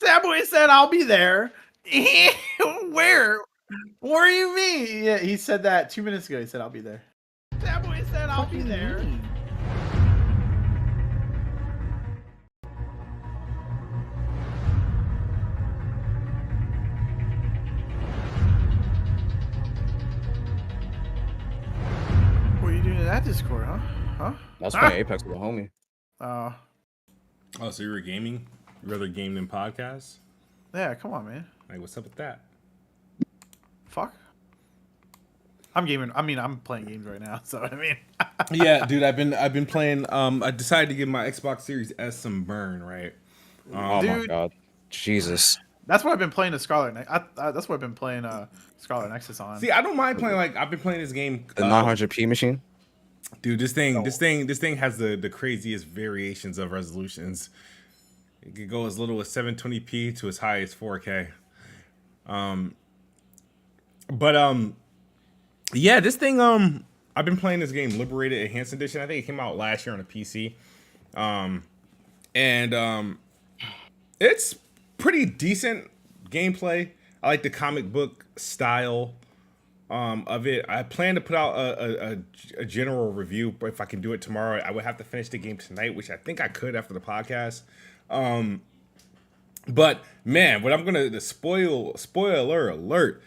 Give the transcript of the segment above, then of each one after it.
That boy said I'll be there. Where? What do you mean? Yeah, he said that 2 minutes ago. He said I'll be there. That boy said I'll be there. What are you doing in that Discord, huh? That's playing Apex with a homie. Oh, so you were gaming? You rather game than podcast? Yeah, come on, man. Like, what's up with that? Fuck. I'm gaming. I mean, I'm playing games right now, so I mean. Yeah, dude, I've been playing. I decided to give my Xbox Series S some burn, right? Oh my god, Jesus. That's what I've been playing. The Scarlet. That's what I've been playing. Scarlet Nexus on. See, I don't mind playing. Like, I've been playing this game. The 900p machine. Dude, this thing has the craziest variations of resolutions. It could go as little as 720p to as high as 4K. Yeah, this thing. I've been playing this game, Liberated Enhanced Edition. I think it came out last year on a PC. It's pretty decent gameplay. I like the comic book style of it. I plan to put out a general review, but if I can do it tomorrow, I would have to finish the game tonight, which I think I could after the podcast. But man, what I'm gonna spoiler alert,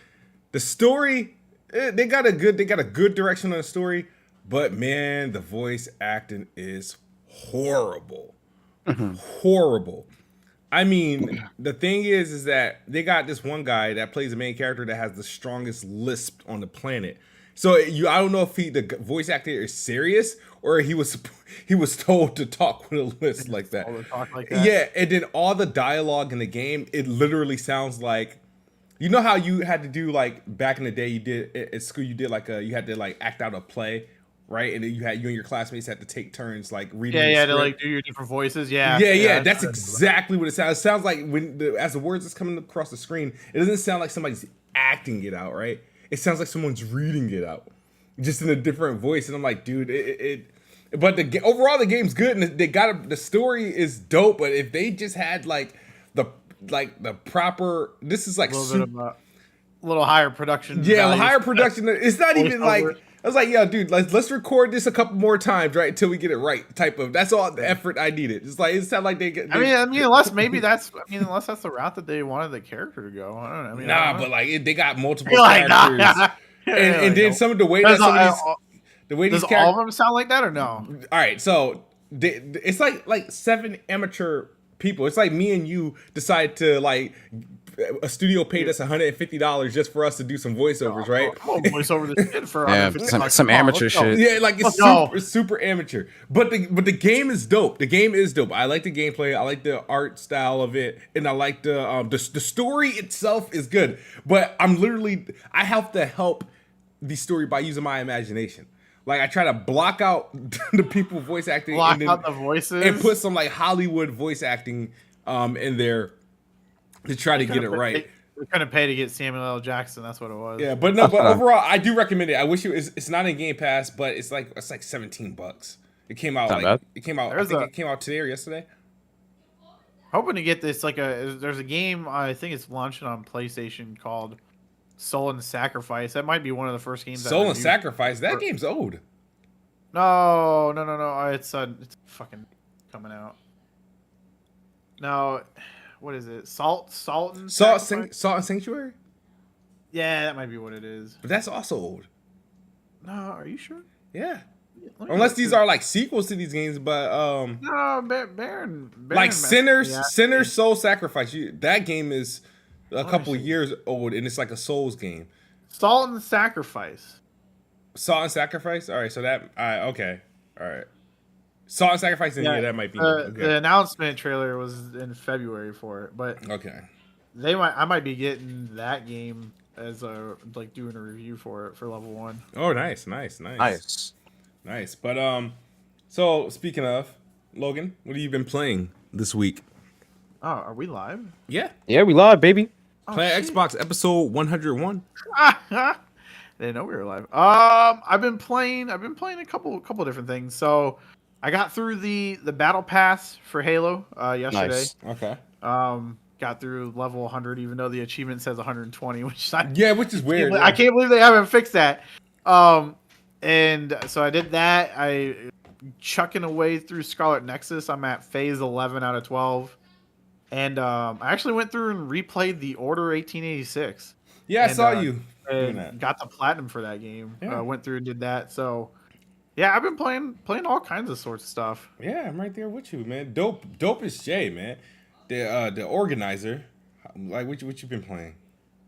the story, they got a good direction on the story, but man, the voice acting is horrible. Horrible. I mean, the thing is that they got this one guy that plays the main character that has the strongest lisp on the planet. So I don't know if the voice actor is serious or he was told to talk with a lisp like that. Yeah, and then all the dialogue in the game, it literally sounds like, you know how you had to do, like, back in the day, you did at school, you did like you had to like act out a play, right? And then you and your classmates had to take turns like reading. Yeah, to like do your different voices. Yeah. That's exactly what it sounds. It sounds like as the words is coming across the screen, it doesn't sound like somebody's acting it out, right? It sounds like someone's reading it out, just in a different voice. And I'm like, dude, but overall the game's good, and the story is dope. But if they just had the proper, this is like a little higher production. Yeah, higher production. It's not even like, I was like, yo, dude, let's record this a couple more times, right, until we get it right. Type of. That's all the effort I needed. It's like, it sounded like they. I mean, unless that's the route that they wanted the character to go. I don't know. But like they got multiple characters, and then some of the way that some of these, does all of them sound like that or no? All right, so it's like 7 amateur people. It's like me and you decide to like. A studio paid us $150 just for us to do some voiceovers, right? I'm gonna voice over this shit for some amateur shit. Yeah, like it's super amateur. But the game is dope. The game is dope. I like the gameplay. I like the art style of it, and I like the story itself is good. But I have to help the story by using my imagination. Like, I try to block out the people voice acting, out the voices, and put some like Hollywood voice acting in there. To try to get it right. We're trying to pay to get Samuel L. Jackson. That's what it was. Yeah, but overall, I do recommend it. I wish it's not in Game Pass, but it's like $17. It came out I think it came out today or yesterday. Hoping to get this there's a game, I think it's launching on PlayStation called Soul and Sacrifice. That might be one of the first games. Soul and Sacrifice. That game's old. No. It's fucking coming out. No. What is it? Salt and Sanctuary? Yeah, that might be what it is. But that's also old. No, are you sure? Yeah. Unless these are like sequels to these games, but no, Baron like Sinner's Soul Sacrifice. That game is a couple years old, and it's like a Souls game. Salt and Sacrifice. Salt and Sacrifice. All right, so that okay, all right. Salt and Sacrifice, yeah, that might be okay. The announcement trailer was in February for it, but okay, I might be getting that game as doing a review for it for level 1. Oh, nice. But so speaking of Logan, what have you been playing this week? Oh, are we live? Yeah, we live, baby. Playing Xbox episode 101. They know we were live. I've been playing a couple different things. So I got through the battle pass for Halo yesterday. Nice. Okay. got through level 100, even though the achievement says 120, which which is weird. I can't believe they haven't fixed that. And so I did that. I chucking away through Scarlet Nexus. I'm at phase 11 out of 12. And I actually went through and replayed the Order 1886. Yeah, I saw you doing that. Got the platinum for that game. Yeah. Went through and did that. So, yeah, I've been playing all kinds of sorts of stuff. Yeah, I'm right there with you, man. Dope is Jay, man. The organizer. Like, what you been playing?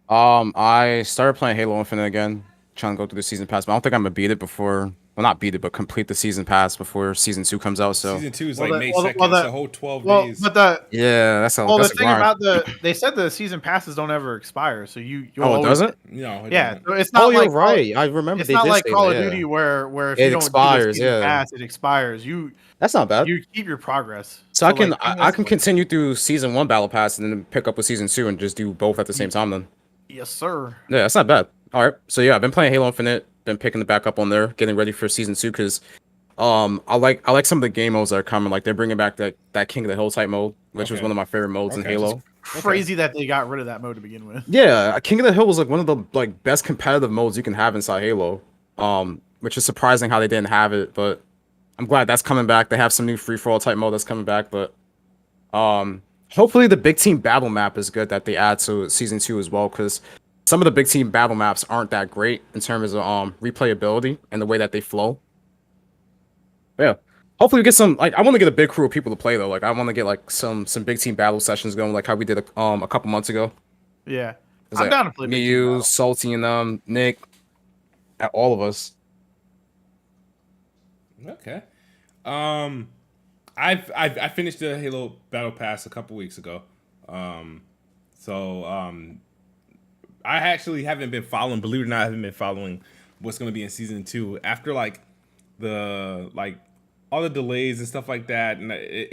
I started playing Halo Infinite again, trying to go through the season pass, but I don't think I'm gonna beat it before. Well, not beat it, but complete the season pass before season 2 comes out. So season 2 is like May 2nd. It's a whole 12 days. But the thing about they said the season passes don't ever expire. So you it doesn't? No. So it's not like you're right. I remember it's not like Call of Duty where if you don't expires, do the season pass, it expires. That's not bad. You keep your progress. So I can continue through season 1 battle pass and then pick up with season 2 and just do both at the same time then. Yes, sir. Yeah, that's not bad. All right. So yeah, I've been playing Halo Infinite, been picking it back up on there, getting ready for season 2 because I like some of the game modes that are coming. Like they're bringing back that King of the Hill type mode, which was one of my favorite modes in Halo. Crazy that they got rid of that mode to begin with. Yeah, King of the Hill was like one of the best competitive modes you can have inside Halo. Which is surprising how they didn't have it, but I'm glad that's coming back. They have some new free for all type mode that's coming back, but hopefully the big team battle map is good that they add to season 2 as well, because some of the big team battle maps aren't that great in terms of replayability and the way that they flow. Yeah. Hopefully we get some I want to get a big crew of people to play though. Like I want to get like some big team battle sessions going like how we did a couple months ago. Yeah. I'm down to play me, you, Salty and Nick, all of us. Okay. I finished the Halo Battle Pass a couple weeks ago. I actually haven't been following, believe it or not, I haven't been following what's going to be in season 2 after all the delays and stuff like that. And I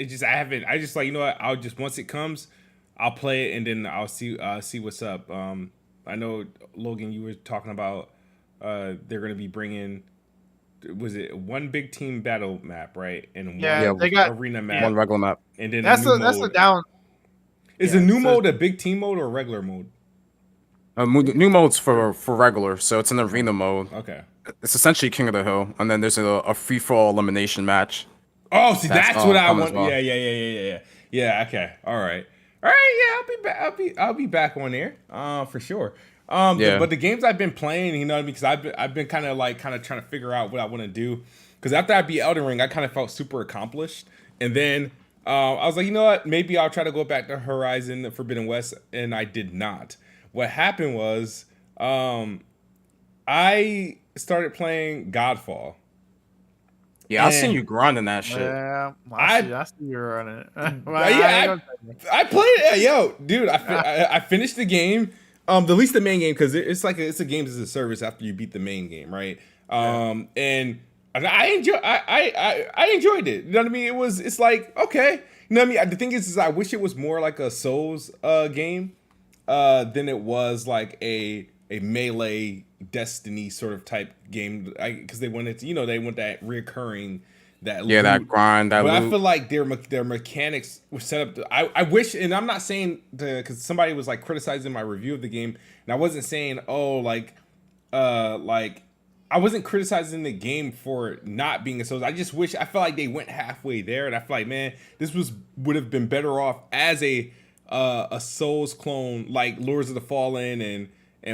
just like, you know what? I'll just, once it comes, I'll play it and then I'll see what's up. I know Logan, you were talking about, they're going to be bringing, was it one big team battle map, right? And one they got arena map, one regular map. And then that's the down. Is the new mode a big team mode or a regular mode? New mode's for regular, so it's an arena mode. Okay. It's essentially King of the Hill, and then there's a free-for-all elimination match. Oh, see, that's what I want. Well. Yeah. Okay. All right. Yeah, I'll be back. I'll be back on there. For sure. But the games I've been playing, you know what I mean? Because I've been kind of trying to figure out what I want to do. Because after I beat Elden Ring, I kind of felt super accomplished, and then I was like, you know what? Maybe I'll try to go back to Horizon Forbidden West, and I did not. What happened was, I started playing Godfall. Yeah, I've seen you grinding that shit. Yeah, I see you running it. I played it. Yo, dude, I finished the game. At least the main game, because it's a game as a service after you beat the main game, right? And I enjoyed it. You know what I mean? It's like, okay. You know what I mean? The thing is I wish it was more like a Souls game than it was like a melee Destiny sort of type game, because they wanted to, they want that reoccurring, that loot. That grind, that but loot. I feel like their mechanics were set up. I wish, and I'm not saying because somebody was like criticizing my review of the game, and I wasn't saying I wasn't criticizing the game for not being a Souls. I just wish, I felt like they went halfway there, and I feel like, man, this would have been better off as a Souls clone, like Lords of the Fallen and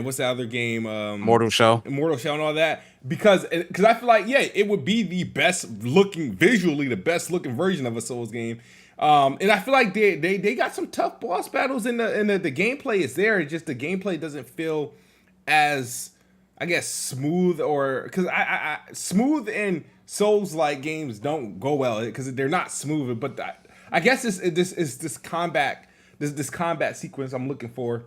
what's the other game? Mortal Shell and all that. Because I feel like, it would be the best looking, visually the best looking version of a Souls game. And I feel like they got some tough boss battles in the gameplay is there. It's just the gameplay doesn't feel as, I guess, smooth, or because I smooth and Souls-like games don't go well because they're not smooth. But I guess this combat sequence I'm looking for.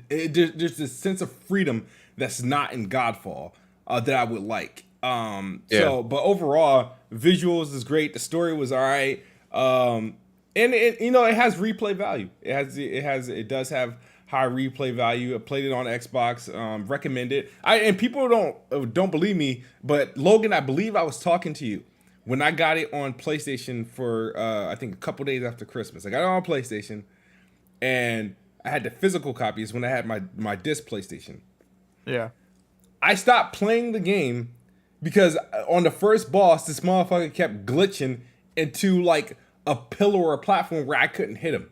There's this sense of freedom that's not in Godfall that I would like. So, but overall, visuals is great. The story was all right. And it has replay value. It does have high replay value. I played it on Xbox. Recommend it. And people don't believe me, but Logan, I believe I was talking to you when I got it on PlayStation for I think a couple days after Christmas. I got it on PlayStation. and I had the physical copies when I had my disc PlayStation. Yeah. I stopped playing the game because on the first boss, this motherfucker kept glitching into like a pillar or a platform where I couldn't hit him,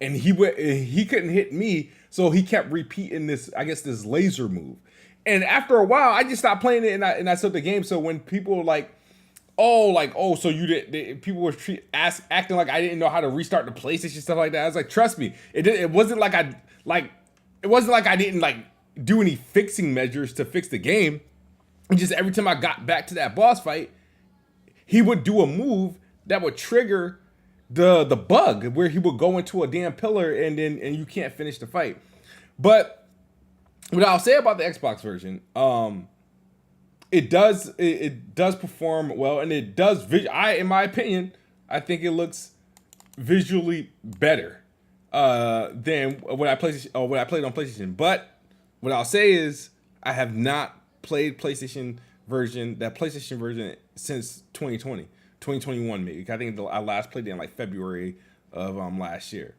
and he couldn't hit me, so he kept repeating this, I guess, this laser move. And after a while, I just stopped playing it, and I stopped the game. So when people were like, so you did? People were acting like I didn't know how to restart the PlayStation, stuff like that. I was like, trust me, it wasn't like I didn't like do any fixing measures to fix the game. Just every time I got back to that boss fight, he would do a move that would trigger the bug where he would go into a damn pillar and you can't finish the fight. But what I'll say about the Xbox version, it does perform well, and it does. In my opinion, I think it looks visually better than what I played on PlayStation. But what I'll say is, I have not played PlayStation version since 2021 maybe. I think I last played it in like February of last year.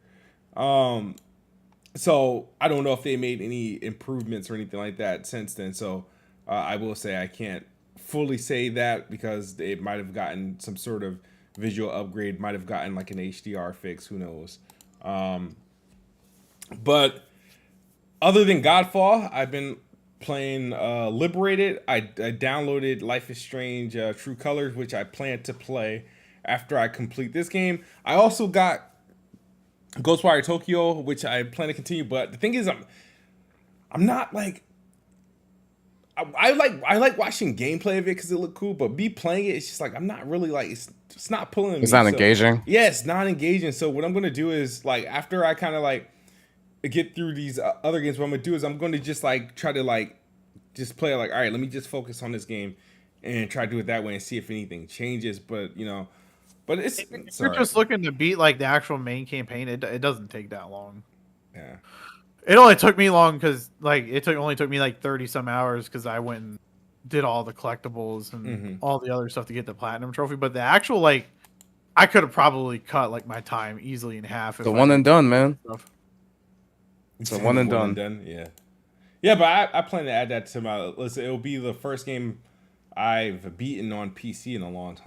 So I don't know if they made any improvements or anything like that since then. So I will say I can't fully say that because they might have gotten some sort of visual upgrade, might have gotten like an HDR fix, who knows. But other than Godfall, I've been playing Liberated. I downloaded Life is Strange True Colors, which I plan to play after I complete this game. I also got Ghostwire Tokyo, which I plan to continue. But the thing is, I'm not like, I like watching gameplay of it because it looked cool, but me playing it, it's just like I'm not really like it's not pulling me. It's not engaging. Yeah, it's not engaging. So what I'm gonna do is like after I kind of like get through these other games, what I'm gonna do is I'm gonna just like try to like just play like, all right, let me just focus on this game and try to do it that way and see if anything changes. But but it's you're just looking to beat like the actual main campaign. It doesn't take that long. Yeah. It only took me long because like only took me like 30 some hours because I went and did all the collectibles and all the other stuff to get the platinum trophy. But the actual like, I could have probably cut like my time easily in half. The one and done, man. It's a one and done. Yeah. Yeah, but I plan to add that to my list. It'll be the first game I've beaten on PC in a long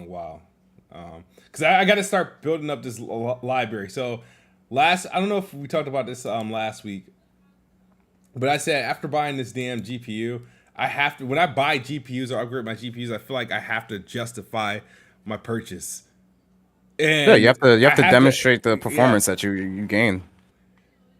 while. Because I got to start building up this library. So I don't know if we talked about this last week, but I said after buying this damn GPU, I have to, when I buy GPUs or upgrade my GPUs, I feel like I have to justify my purchase. And yeah, you have to demonstrate the performance that you gain.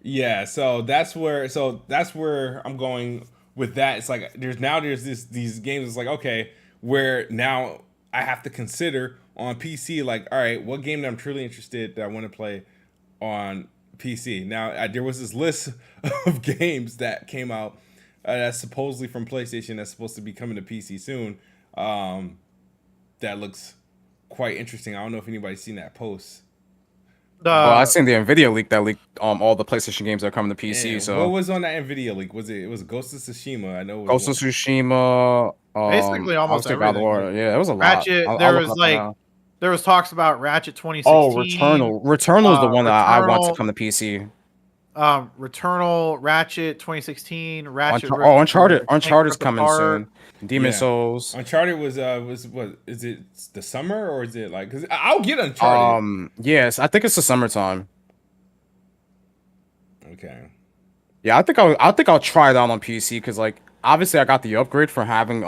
Yeah, so that's where I'm going with that. It's like there's these games. It's like, okay, where now I have to consider on PC, like, all right, what game that I'm truly interested that I want to play on PC. Now there was this list of games that came out that's supposedly from PlayStation that's supposed to be coming to PC soon. That looks quite interesting. I don't know if anybody's seen that post. Well, I seen the Nvidia leak that leaked all the PlayStation games that are coming to PC. And so what was on that Nvidia leak? Was it was Ghost of Tsushima? I know it was Ghost of Tsushima. Basically almost everything. Yeah, it was a Ratchet. lot. There was talks about Ratchet 2016. Oh, Returnal. Returnal is the one that I want to come to PC. Returnal, Ratchet 2016, Ratchet. Uncharted's coming soon. Demon Souls. Uncharted was what is it? The summer or is it like? Because I'll get Uncharted. Yes, I think it's the summertime. Okay. Yeah, I think I'll try it out on PC because like obviously I got the upgrade for having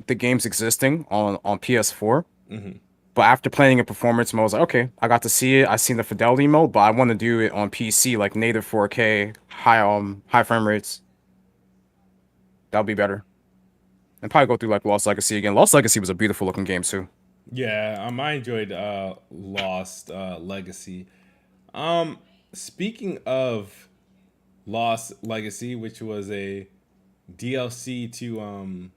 the games existing on PS4. Mm-hmm. But after playing in performance mode, I was like, okay, I got to see it. I seen the fidelity mode, but I want to do it on PC, like native 4K, high frame rates. That'll be better. And probably go through like Lost Legacy again. Lost Legacy was a beautiful looking game too. Yeah, I enjoyed Lost Legacy. Speaking of Lost Legacy, which was a DLC to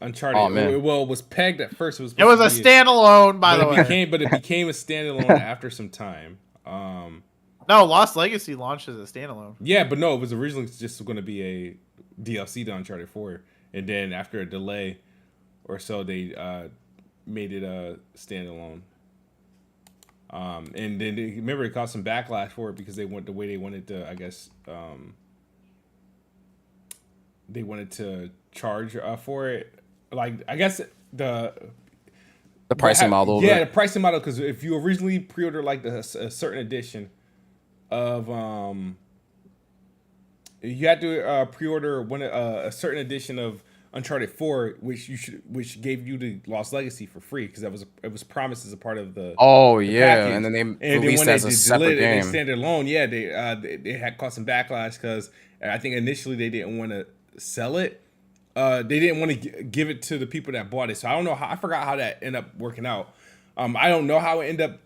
Uncharted. Oh, man. Well, it was pegged at first. It was a standalone, by the way. It became a standalone after some time. No, Lost Legacy launched as a standalone. Yeah, but no, it was originally just going to be a DLC to Uncharted 4, and then after a delay or so, they made it a standalone. And then remember it caused some backlash for it because they went the way they wanted to. I guess they wanted to charge for it. Like I guess the pricing model. Yeah, the pricing model. Because if you originally pre-order like a certain edition of you had to pre-order a certain edition of Uncharted 4, which gave you the Lost Legacy for free because it was promised as a part of the the package. And then they and released then as a separate game. They stand alone. Yeah, they had caused some backlash because I think initially they didn't want to sell it. They didn't want to give it to the people that bought it. So I don't know how. I forgot how that ended up working out. I don't know how it ended up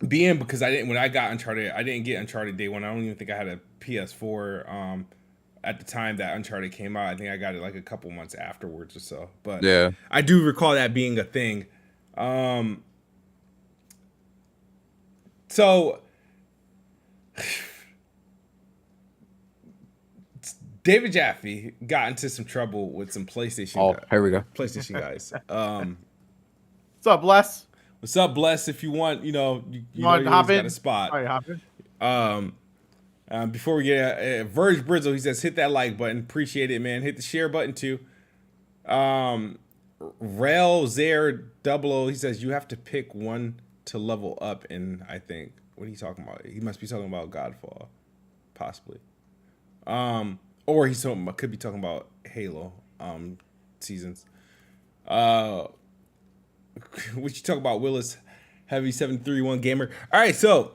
being because when I got Uncharted, I didn't get Uncharted day one. I don't even think I had a PS4 at the time that Uncharted came out. I think I got it like a couple months afterwards or so. But yeah, I do recall that being a thing. So David Jaffe got into some trouble with some PlayStation. Here we go. PlayStation guys. What's up, Bless? What's up, Bless? If you want, you want to hop in? Got a spot. All right, hop in. Before we get Verge Brizzle, he says hit that like button. Appreciate it, man. Hit the share button too. Rail Zaire 00, he says you have to pick one to level up. And I think what are you talking about? He must be talking about Godfall, possibly. Or could be talking about Halo seasons. What you talk about, Willis Heavy 731 Gamer? All right, so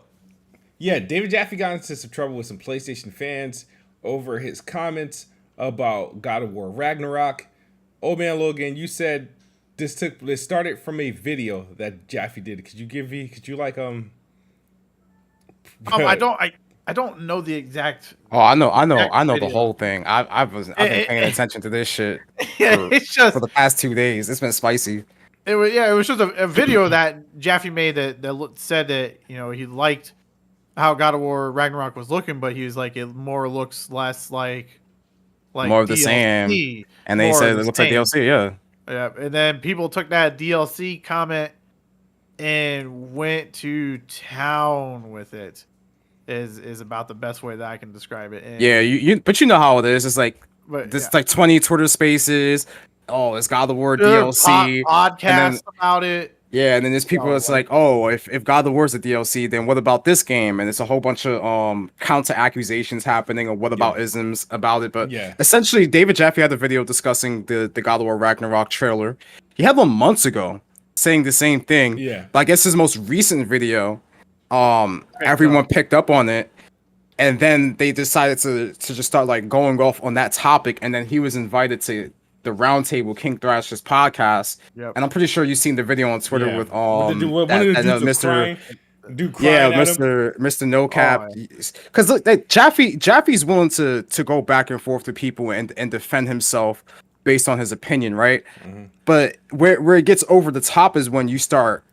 yeah, David Jaffe got into some trouble with some PlayStation fans over his comments about God of War Ragnarok. Ole Man Logan, you said this started from a video that Jaffe did. Could you I don't know the exact. Oh, I know the video. whole thing. I've been paying attention to this shit It's just for the past 2 days. It's been spicy. It was just a video that Jaffe made that said that he liked how God of War Ragnarok was looking, but he was like it more looks less like more of the DLC, same. And they said it looks like DLC, yeah. Yeah, and then people took that DLC comment and went to town with it. Is about the best way that I can describe it. And, yeah, but you know how it is. It's like like 20 Twitter spaces. Oh, it's God of War DLC. Podcast about it. Yeah, and then there's people that's like, oh, if God of War is a DLC, then what about this game? And it's a whole bunch of counter accusations happening, or what about isms about it. But essentially, David Jaffe had a video discussing the God of War Ragnarok trailer. He had one months ago saying the same thing. Yeah. But I guess his most recent video, everyone picked up on it. And then they decided to just start like going off on that topic. And then he was invited to the Roundtable King Thrasher's podcast. Yep. And I'm pretty sure you've seen the video on Twitter with Mr. Mr. No Cap. Because look, Jaffe's willing to go back and forth to people and defend himself based on his opinion, right? Mm-hmm. But where it gets over the top is when you start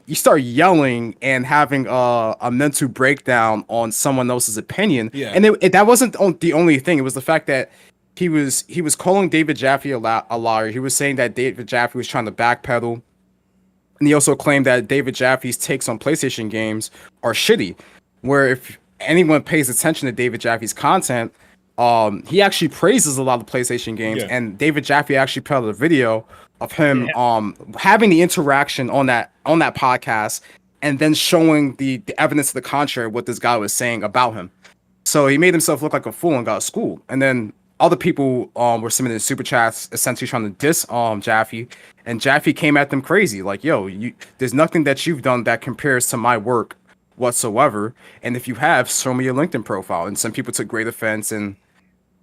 yelling and having a mental breakdown on someone else's opinion. Yeah. And that wasn't the only thing. It was the fact that he was calling David Jaffe a liar. He was saying that David Jaffe was trying to backpedal. And he also claimed that David Jaffe's takes on PlayStation games are shitty. Where if anyone pays attention to David Jaffe's content, he actually praises a lot of PlayStation games. Yeah. And David Jaffe actually put out a video of him having the interaction on that podcast and then showing the evidence to the contrary what this guy was saying about him. So he made himself look like a fool and got schooled. And then other people were submitting super chats essentially trying to diss Jaffe, and Jaffe came at them crazy like, yo, there's nothing that you've done that compares to my work whatsoever, and if you have, show me your LinkedIn profile. And some people took great offense, and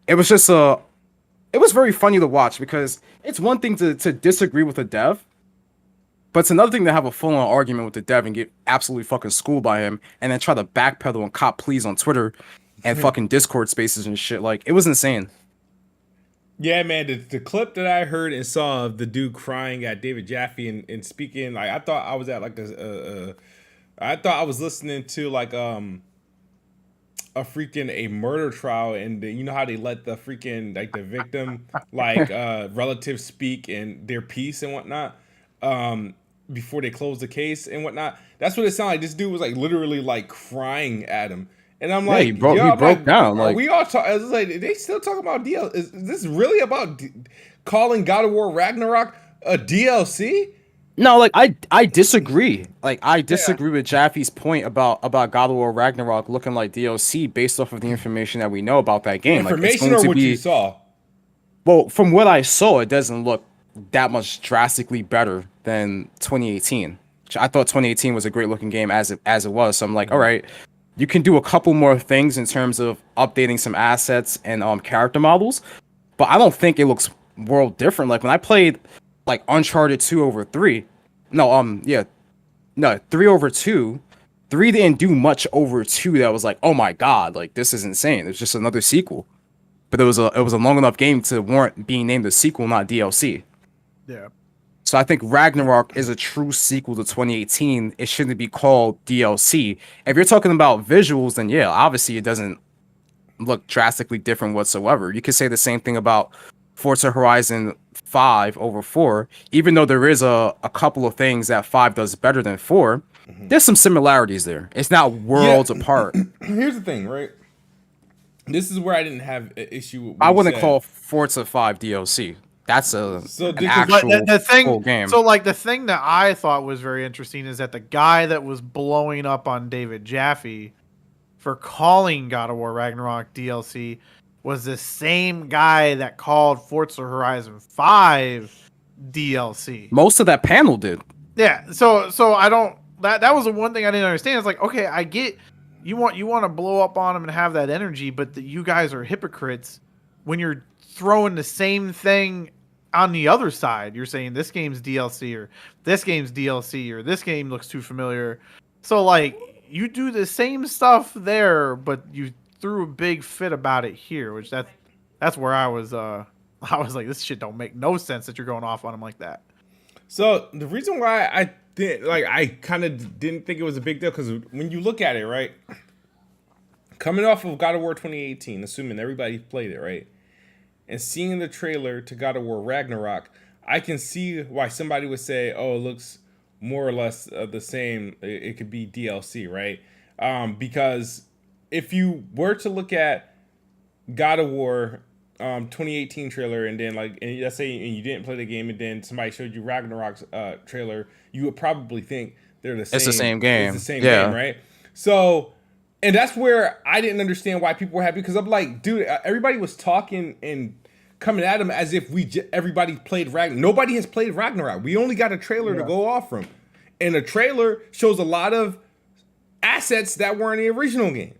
it was just it was very funny to watch, because it's one thing to disagree with a dev, but it's another thing to have a full-on argument with the dev and get absolutely fucking schooled by him, and then try to backpedal and cop pleas on Twitter and fucking Discord spaces and shit. Like, it was insane. Yeah, man, the clip that I heard and saw of the dude crying at David Jaffe and speaking, like, I thought I was at like I thought I was listening to like a murder trial, and you know how they let the freaking like the victim like relatives speak and their piece and whatnot, before they closed the case and whatnot. That's what it sounded like. This dude was like literally like crying at him. And I'm like, he broke down. Are Like, we all talk? I was like, they still talking about DLC? Is this really about calling God of War Ragnarok a DLC? no, like I disagree. Like I disagree with Jaffe's point about God of War Ragnarok looking like DLC based off of the information that we know about that game. Information like, or what you saw? Well, from what I saw, it doesn't look that much drastically better than 2018. I thought 2018 was a great looking game as it was. So I'm like, all right, you can do a couple more things in terms of updating some assets and character models, but I don't think it looks world different. Like when I played like Uncharted 2 over 3, 3 over 2. 3 didn't do much over 2 that was like, oh my god, like this is insane. It's just another sequel. But it was a long enough game to warrant being named a sequel, not DLC. Yeah. So I think Ragnarok is a true sequel to 2018. It shouldn't be called DLC. If you're talking about visuals, then yeah, obviously it doesn't look drastically different whatsoever. You could say the same thing about Forza Horizon 5 over 4, even though there is a couple of things that 5 does better than 4. There's some similarities there. It's not worlds apart. Here's the thing, right? This is where I didn't have an issue with what I you wouldn't said. call Forza 5 DLC. That's an because- actual But the thing, full game. so like the thing that I thought was very interesting is that the guy that was blowing up on David Jaffe for calling God of War Ragnarok DLC was the same guy that called Forza Horizon 5 DLC. Most of that panel did. Yeah, so I don't that was the one thing I didn't understand. It's like, okay, I get you want to blow up on him and have that energy, but you guys are hypocrites when you're throwing the same thing on the other side. You're saying this game's DLC or this game's DLC or this game looks too familiar. So like you do the same stuff there, but you threw a big fit about it here, which that's where I was like, this shit don't make no sense that you're going off on him like that. So the reason why I kind of didn't think it was a big deal, because when you look at it, right, coming off of God of War 2018, assuming everybody played it, right, and seeing the trailer to God of War Ragnarok, I can see why somebody would say, oh, it looks more or less the same. It could be DLC, right? Because if you were to look at God of War 2018 trailer, and then let's say and you didn't play the game, and then somebody showed you Ragnarok's trailer, you would probably think they're the same. It's the same game. It's the same game, right? So, and that's where I didn't understand why people were happy, because I'm like, dude, everybody was talking and coming at him as if everybody played Ragnarok. Nobody has played Ragnarok. We only got a trailer to go off from, and the trailer shows a lot of assets that were in the original game.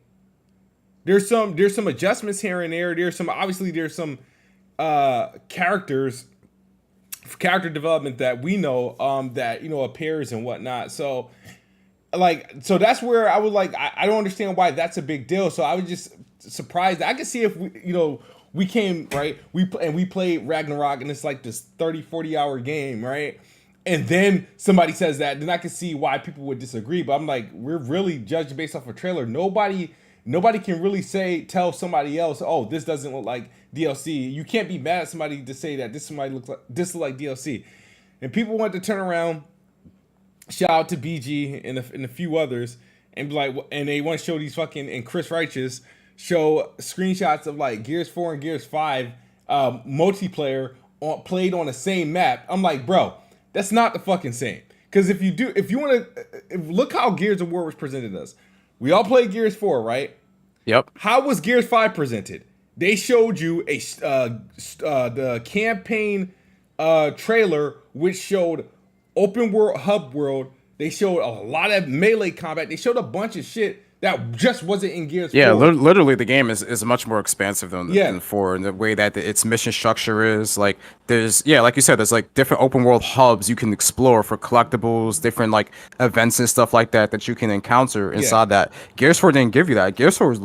There's some adjustments here and there. There's some character development that we know that appears and whatnot. So that's where I was like, I don't understand why that's a big deal. So I was just surprised. I could see if we came, right, we played Ragnarok, and it's like this 30-40 hour game, right? And then somebody says that, then I can see why people would disagree. But I'm like, we're really judged based off a trailer. Nobody can really tell somebody else, oh, this doesn't look like DLC. You can't be mad at somebody to say that this looks like DLC. And people want to turn around, shout out to BG and a few others, and be like, and they want to show these fucking, and Chris Righteous show screenshots of like Gears 4 and Gears 5 multiplayer played on the same map. I'm like, bro, that's not the fucking same. Because if you want to look how Gears of War was presented to us. We all played Gears 4, right? Yep. How was Gears 5 presented? They showed you the campaign trailer, which showed open world, hub world. They showed a lot of melee combat. They showed a bunch of shit that just wasn't in Gears 4. Yeah, literally the game is much more expansive than 4, and the way that its mission structure is. Like, there's, like you said, there's like different open world hubs you can explore for collectibles, different like events and stuff like that you can encounter inside that. Gears 4 didn't give you that. Gears 4 was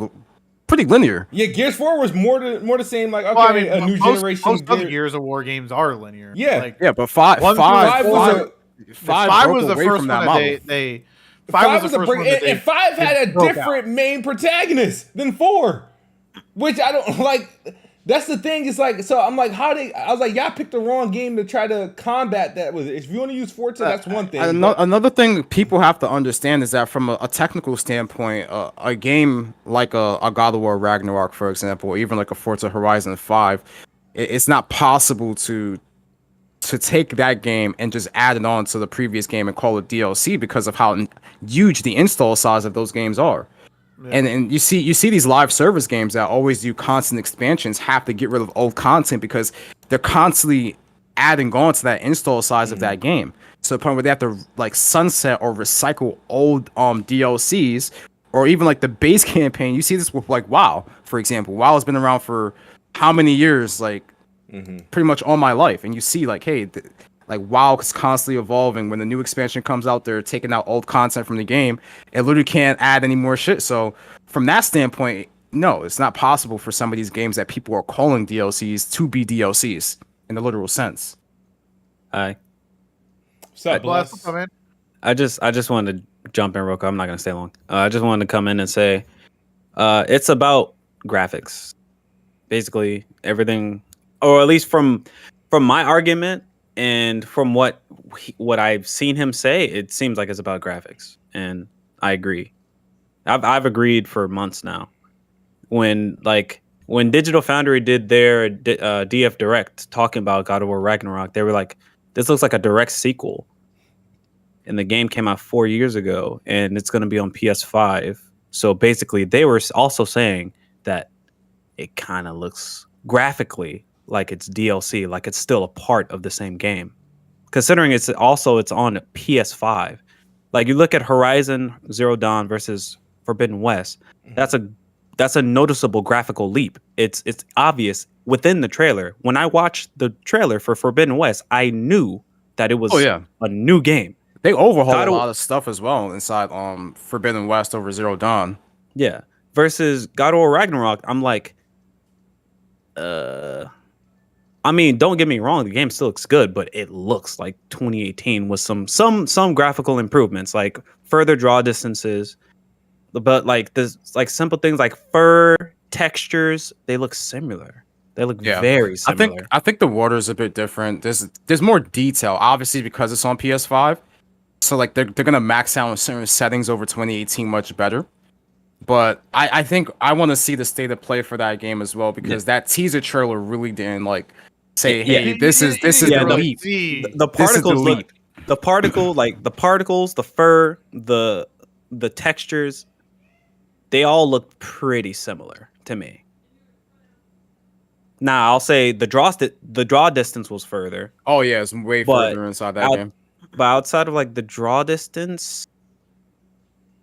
pretty linear. Yeah, Gears 4 was more the same, like, okay, Well, I mean, a new generation. Most other Gears of War games are linear. Yeah. Like, but five was the first one that they Five was the first one, and 5 had a different main protagonist than 4, which I don't like. That's the thing. It's like, so I'm like, I was like, y'all picked the wrong game to try to combat that with it. If you want to use Forza, that's one thing. Another thing people have to understand is that from a technical standpoint, a game like a God of War Ragnarok, for example, or even like a Forza Horizon 5, it's not possible to take that game and just add it on to the previous game and call it DLC because of how huge the install size of those games are. Yeah. And you see these live service games that always do constant expansions have to get rid of old content because they're constantly adding on to that install size of that game. So the point where they have to like sunset or recycle old DLCs or even like the base campaign. You see this with like WoW, for example. WoW has been around for how many years? Like pretty much all my life. And you see like, hey, like WoW is constantly evolving. When the new expansion comes out, they're taking out old content from the game. It literally can't add any more shit. So from that standpoint, no, it's not possible for some of these games that people are calling DLCs to be DLCs in the literal sense. Hi. What's up, Bless? I just wanted to jump in real quick. I'm not gonna stay long. I just wanted to come in and say, it's about graphics, basically everything, or at least from my argument. And from what I've seen him say, it seems like it's about graphics, and I agree. I've agreed for months now. When Digital Foundry did their DF Direct talking about God of War Ragnarok, they were like, "This looks like a direct sequel," and the game came out 4 years ago, and it's going to be on PS5. So basically, they were also saying that it kind of looks graphically like it's DLC, like it's still a part of the same game. Considering it's on PS5. Like you look at Horizon Zero Dawn versus Forbidden West, that's a noticeable graphical leap. It's obvious within the trailer. When I watched the trailer for Forbidden West, I knew that it was a new game. They overhauled a lot of stuff as well inside Forbidden West over Zero Dawn. Yeah. Versus God of War Ragnarok, I'm like, I mean, don't get me wrong, the game still looks good, but it looks like 2018 with some graphical improvements, like further draw distances, but like this, like simple things like fur textures, they look similar. They look very similar. I think the water's a bit different. There's more detail, obviously, because it's on PS5. So like they're gonna max out certain settings over 2018 much better. But I think I want to see the state of play for that game as well, because that teaser trailer really didn't like say, hey, this is the leap. The particles look, the particles, the fur, the textures, they all look pretty similar to me. Now I'll say the draw distance was further. Oh yeah, it's way further inside that game. But outside of like the draw distance,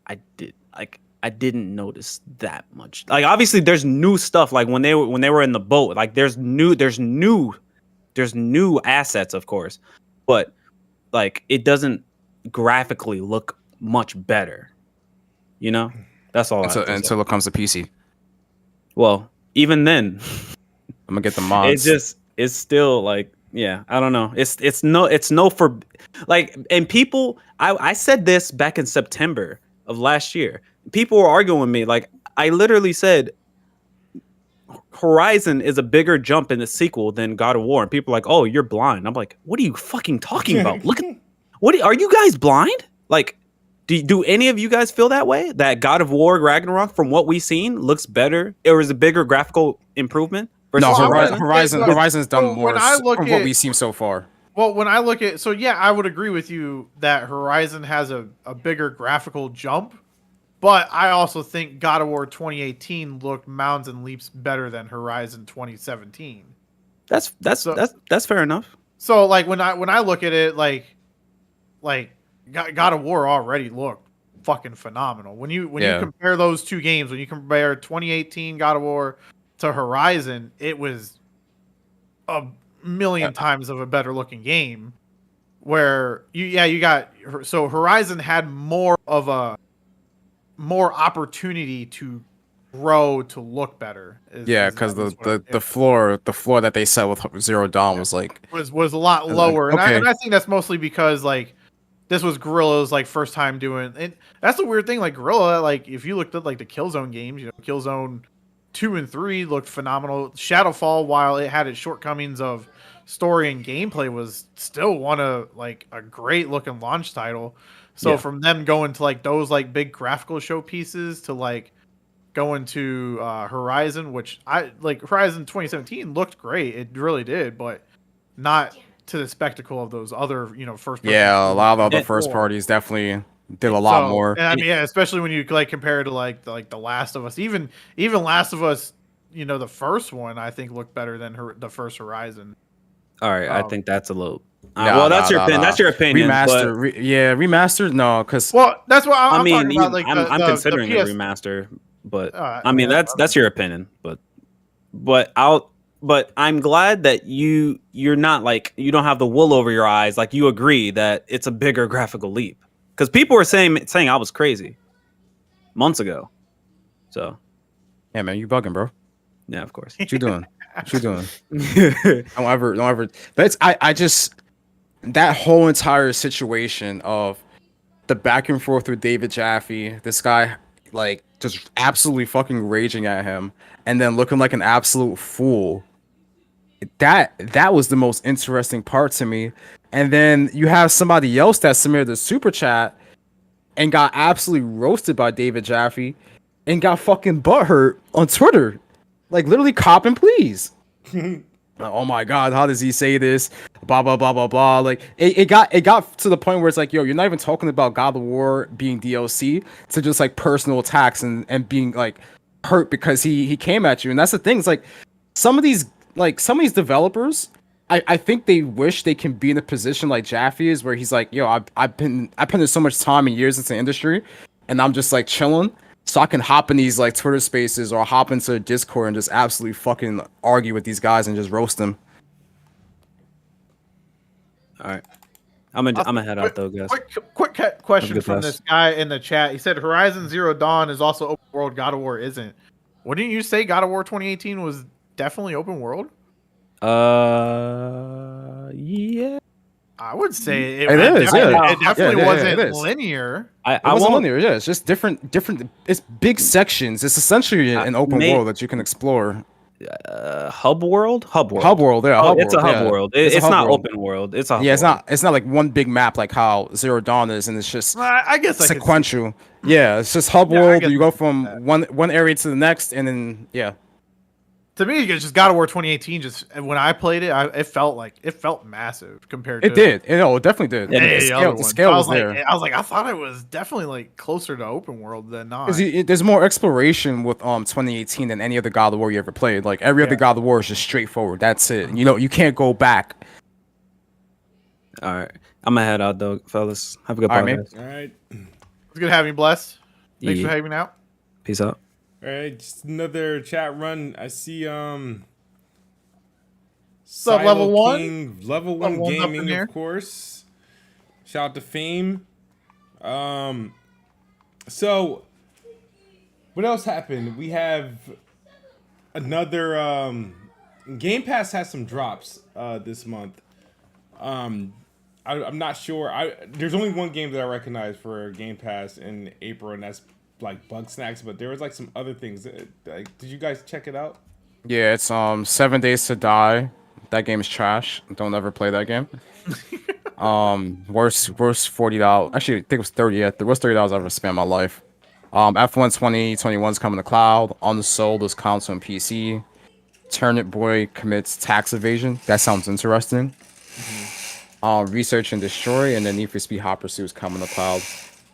I didn't notice that much. Like obviously there's new stuff, like when they were in the boat, like there's new assets, of course, but like it doesn't graphically look much better. You know? That's all. Until it comes to PC. Well, even then, I'm gonna get the mods. It's still like, yeah, I don't know. It's no for like, and people, I said this back in September of last year. People were arguing with me. Like, I literally said Horizon is a bigger jump in the sequel than God of War. And people are like, oh, you're blind. I'm like, what are you fucking talking about? Look at are you guys blind? Like, do any of you guys feel that way? That God of War Ragnarok, from what we've seen, looks better? It was a bigger graphical improvement? No, Horizon's done more from what we've seen so far. Well, when I look at, so yeah, I would agree with you that Horizon has a bigger graphical jump, but I also think God of War 2018 looked mounds and leaps better than Horizon 2017. That's fair enough. So like when I look at it, like God of War already looked fucking phenomenal. When you compare those two games, when you compare 2018 God of War to Horizon, it was a million times of a better looking game. Where you got, so Horizon had more opportunity to grow to look better. Because the floor that they set with Zero Dawn was like was a lot lower, like, okay. and I think that's mostly because like this was Guerrilla's like first time doing, and that's the weird thing. Like Guerrilla, like if you looked at like the Killzone games, you know, Killzone 2 and 3 looked phenomenal. Shadowfall, while it had its shortcomings of story and gameplay, was still one of like a great looking launch title. So Yeah. from them going to like those like big graphical showpieces to like going to Horizon, which I like, Horizon 2017 looked great. It really did, but not to the spectacle of those other, first person Yeah, a lot of other And- first parties definitely did a lot more. And I mean, yeah, especially when you like compare it to like the Last of Us, even Last of Us, the first one I think looked better than the first Horizon. All right, I think that's a little. Nah, well, that's nah, your nah, opinion. nah. That's your opinion. Remaster, remastered, no, because Well, that's what I I'm mean, talking about. Like I'm considering a PS remaster, but Uh, I mean well, that's your opinion. But I'm glad that you're not like, you don't have the wool over your eyes. Like, you agree that it's a bigger graphical leap, because people were saying I was crazy months ago. So yeah, man, you bugging, bro. yeah, of course. What you doing? What you doing? Don't ever. But it's, I just, that whole entire situation of the back and forth with David Jaffe, this guy like just absolutely fucking raging at him, and then looking like an absolute fool. That was the most interesting part to me. And then you have somebody else that submitted the super chat and got absolutely roasted by David Jaffe and got fucking butthurt on Twitter. Like, literally, cop and please. Like, oh my god, how does he say this? Blah blah blah blah blah. Like, it got to the point where it's like, yo, you're not even talking about God of War being DLC, to just like personal attacks and being like hurt because he came at you. And that's the thing. It's like some of these developers, I think they wish they can be in a position like Jaffe is, where he's like, yo, I put in so much time and years into the industry, and I'm just like chilling, so I can hop in these like Twitter spaces or hop into Discord and just absolutely fucking argue with these guys and just roast them. All right, I'm gonna head out though, guys. Quick question good from pass. this guy in the chat. He said Horizon Zero Dawn is also open world. God of War isn't. Wouldn't you say God of War 2018 was definitely open world? Yeah. I would say It is, yeah. It definitely Yeah, wasn't it is. linear. I It wasn't won't. linear, yeah. It's just different. It's big sections. It's essentially an open world that you can explore. Hub world. Hub world, yeah. Oh, Hub it's a world, hub yeah. world. It's a It's hub not world. open world. It's a hub Yeah, it's world. not like one big map like how Zero Dawn is, and it's just I guess I could see sequential. Yeah, it's just hub Yeah, I world. guess You I go could see from that. one area to the next, and then yeah. To me, it's just God of War 2018. Just when I played it, it felt massive compared to It did. It definitely did. Yeah, any The other one. scale So was there. I was like, I thought it was definitely like closer to open world than not. 'Cause there's more exploration with 2018 than any other God of War you ever played. Like every other Yeah. God of War is just straightforward. That's it. You can't go back. All right, I'm gonna head out though, fellas. Have a good All right, podcast. All right. It's good having you, Blessed. Thanks Yeah. for having me out. Peace out. All right, just another chat run. I see up, Level Silo One? King, Level Level 1 One's up in Gaming, here. of course. Shout out to Fame. So what else happened? We have another Game Pass has some drops this month. I'm not sure. There's only one game that I recognize for Game Pass in April, and that's like Bug Snacks. But there was like some other things. Like, did you guys check it out? Yeah, it's 7 Days to Die. That game is trash. Don't ever play that game. Worst $40. Actually, I think it was 30. Yeah, the worst $30 I've ever spent in my life. F1 2021 is coming to cloud. Unsold is console and PC. Turnip Boy commits tax evasion. That sounds interesting. Research and Destroy, and then Need for Speed Hot Pursuit is coming to cloud.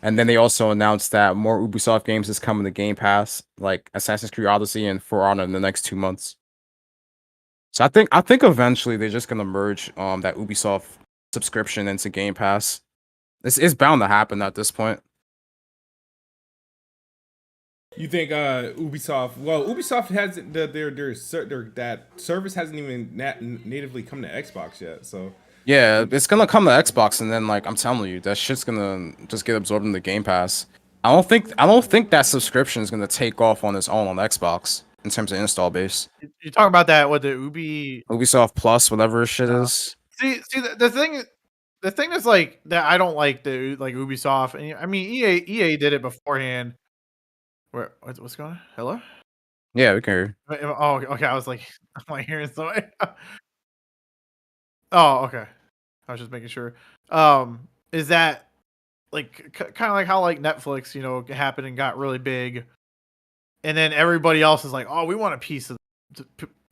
And then they also announced that more Ubisoft games is coming to Game Pass, like Assassin's Creed Odyssey and For Honor in the next 2 months. So I think eventually they're just gonna merge that Ubisoft subscription into Game Pass. It's bound to happen at this point. You think Ubisoft? Well, Ubisoft has their that service hasn't even natively come to Xbox yet. So Yeah, it's gonna come to Xbox, and then like I'm telling you, that shit's gonna just get absorbed in the Game Pass. I don't think that subscription is gonna take off on its own on Xbox in terms of install base. You're talking about that with the Ubi. Ubisoft Plus, whatever shit is. See, the thing that's like that I don't like the like Ubisoft, and I mean EA did it beforehand. What's going on? Hello? Yeah, we can hear you. Oh, okay. I was like, I'm like hearing something. Oh, okay. I was just making sure. Is that like kind of like how like Netflix, happened and got really big, and then everybody else is like, oh, we want a piece of,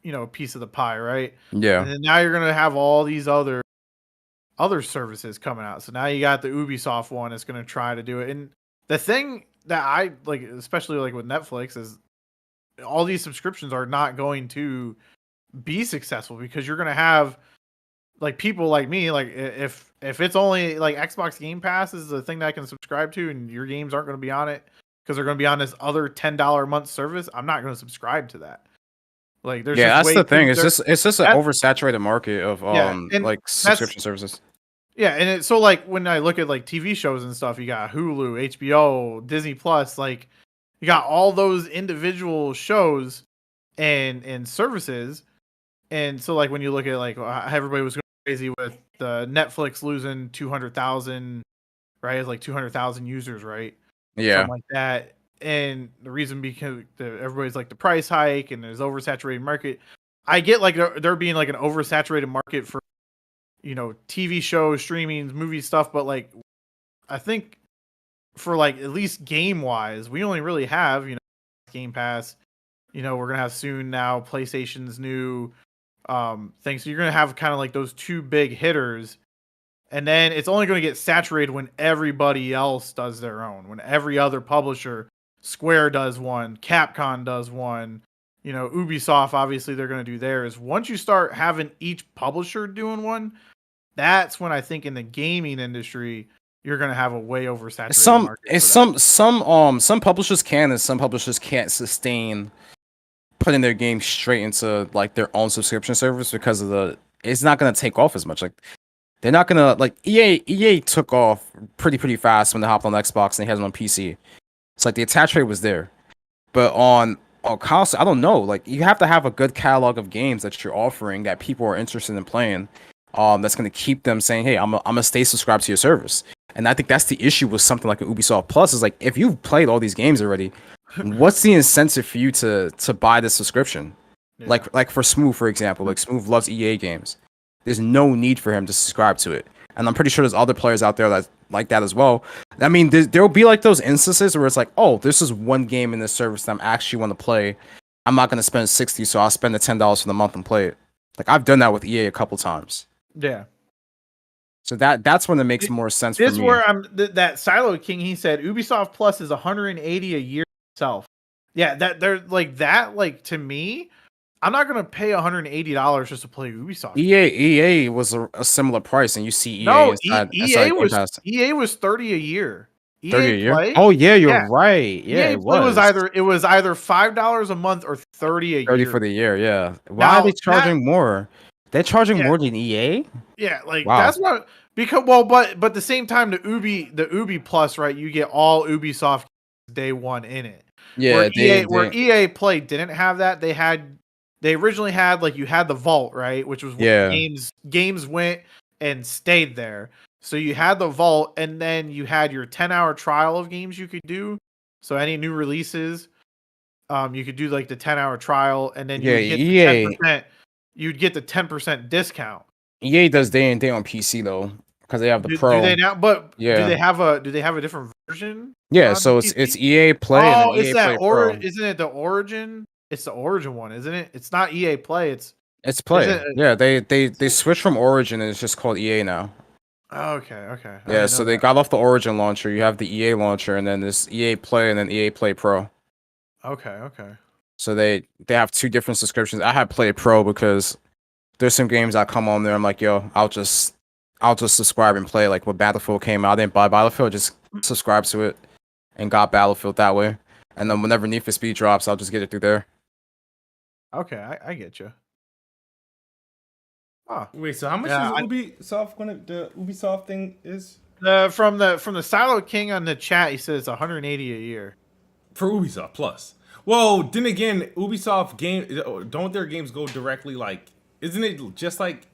a piece of the pie, right? Yeah. And then now you're gonna have all these other services coming out. So now you got the Ubisoft one that's gonna try to do it. And the thing that I like, especially like with Netflix, is all these subscriptions are not going to be successful because you're gonna have like people like me, like if it's only like Xbox Game Pass is the thing that I can subscribe to, and your games aren't going to be on it because they're going to be on this other $10 a month service, I'm not going to subscribe to that. Like, there's Yeah, just that's way the thing. too, It's just an that, oversaturated market of yeah, and like that's subscription services. yeah, and so like when I look at like TV shows and stuff, you got Hulu, HBO, Disney Plus, like you got all those individual shows and services. And so like when you look at like how everybody was going crazy with the Netflix losing 200,000, right? It's like 200,000 users, right? Yeah. Something like that. And the reason because everybody's like the price hike and there's oversaturated market. I get like there being like an oversaturated market for TV shows, streaming, movie stuff, but like I think for like at least game wise, we only really have Game Pass. We're gonna have soon now PlayStation's new thing. So you're gonna have kind of like those two big hitters, and then it's only gonna get saturated when everybody else does their own. When every other publisher, Square does one, Capcom does one, Ubisoft obviously they're gonna do theirs. Once you start having each publisher doing one, that's when I think in the gaming industry you're gonna have a way oversaturated market. Some publishers can and some publishers can't sustain putting their game straight into like their own subscription service because of it's not gonna take off as much. Like they're not gonna like EA took off pretty fast when they hopped on Xbox and they had it on PC. It's like the attach rate was there. But on console, I don't know. Like you have to have a good catalog of games that you're offering that people are interested in playing. That's gonna keep them saying, "Hey, I'm gonna stay subscribed to your service." And I think that's the issue with something like an Ubisoft Plus. Is like if you've played all these games already, what's the incentive for you to buy the subscription? Yeah. Like for Smooth, for example, like Smooth loves EA games. There's no need for him to subscribe to it, and I'm pretty sure there's other players out there that like that as well. I mean, there will be like those instances where it's like, oh, this is one game in this service that I'm actually want to play. I'm not gonna spend $60, so I'll spend the $10 for the month and play it. Like I've done that with EA a couple times. Yeah. So that's when it makes more sense for me. This is where that Silo King, he said Ubisoft Plus is 180 a year itself. Yeah, they're like that. Like to me, I'm not gonna pay $180 just to play Ubisoft. EA was a similar price, and you see EA no, inside EA was 30 a year. 30 a year. Play, oh yeah, you're right. Yeah, EA it Play was either $5 a month or 30 a year. 30 for the year. Yeah. Why are they charging more? They're charging more than EA. Yeah, like wow. That's what because but at the same time the Ubi Plus, right? You get all Ubisoft day one in it. Yeah, where EA Play didn't have that. They originally had like you had the Vault, right, which was where games went and stayed there. So you had the Vault, and then you had your 10-hour trial of games you could do. So any new releases, you could do like the 10-hour trial, and then you'd get the 10% discount. EA does day and day on PC though, because they have the Pro. Do they now? But yeah, do they have a different version? Yeah, so it's EA Play. Oh, and it's EA that Play isn't it the Origin? It's the Origin one, isn't it? It's not EA Play. It's Play. Yeah, they switched from Origin and it's just called EA now. Okay. Yeah, so they got off the Origin launcher. You have the EA launcher, and then this EA Play, and then EA Play Pro. Okay. So they have two different subscriptions. I have Play Pro because there's some games that come on there. I'm like, yo, I'll just subscribe and play. Like when Battlefield came out, I didn't buy Battlefield, just subscribe to it and got Battlefield that way. And then whenever Need for Speed drops, I'll just get it through there. Okay, I get you. Oh. Wait, so how much is Ubisoft the Ubisoft thing is? From the Silo King on the chat, he says 180 a year for Ubisoft Plus. Well, then again, Ubisoft don't their games go directly like? Isn't it just like?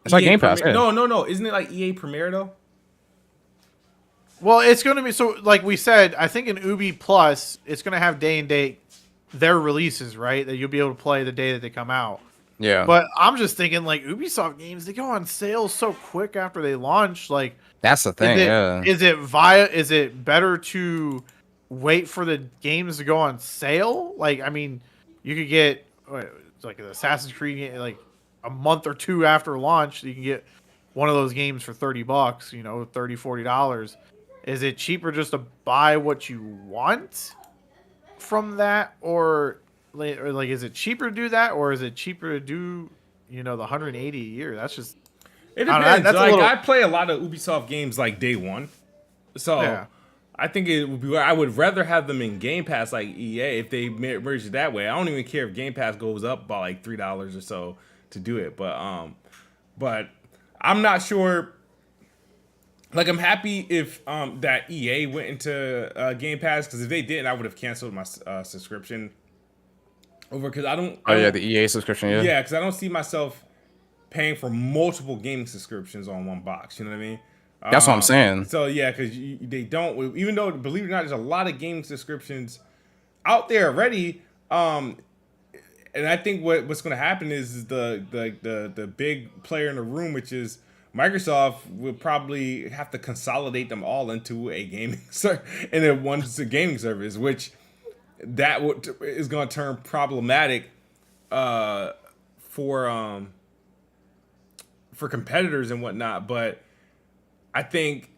It's like Game Pass. Yeah. No. Isn't it like EA Premiere though? Well, it's going to be so. Like we said, I think in Ubi Plus, it's going to have day and date their releases, right? That you'll be able to play the day that they come out. Yeah, But I'm just thinking, like, Ubisoft games, they go on sale so quick after they launch. Like, that's the thing. is it better to wait for the games to go on sale? Like, I mean, you could get like an Assassin's Creed game, like a month or two after launch, you can get one of those games for $30, you know, $30-$40. Is it cheaper just to buy what you want from that, or like is it cheaper to do that, or is it cheaper to do, you know, the 180 a year? That's just, It I don't know, depends. that's a Like little- I play a lot of Ubisoft games like day one, so Yeah. I think it would be. I would rather have them in Game Pass like EA if they merge it that way. I don't even care if Game Pass goes up by like $3 or so to do it, but I'm not sure. Like I'm happy if that EA went into Game Pass, because if they didn't, I would have canceled my subscription over, because I don't. Oh yeah, the EA subscription. Yeah. Yeah, because I don't see myself paying for multiple gaming subscriptions on one box. You know what I mean? That's what I'm saying. So yeah, because they don't. Even though, believe it or not, there's a lot of gaming subscriptions out there already. And I think what's going to happen is the big player in the room, which is Microsoft, will probably have to consolidate them all into a gaming gaming service, which is going to turn problematic for competitors and whatnot. But I think,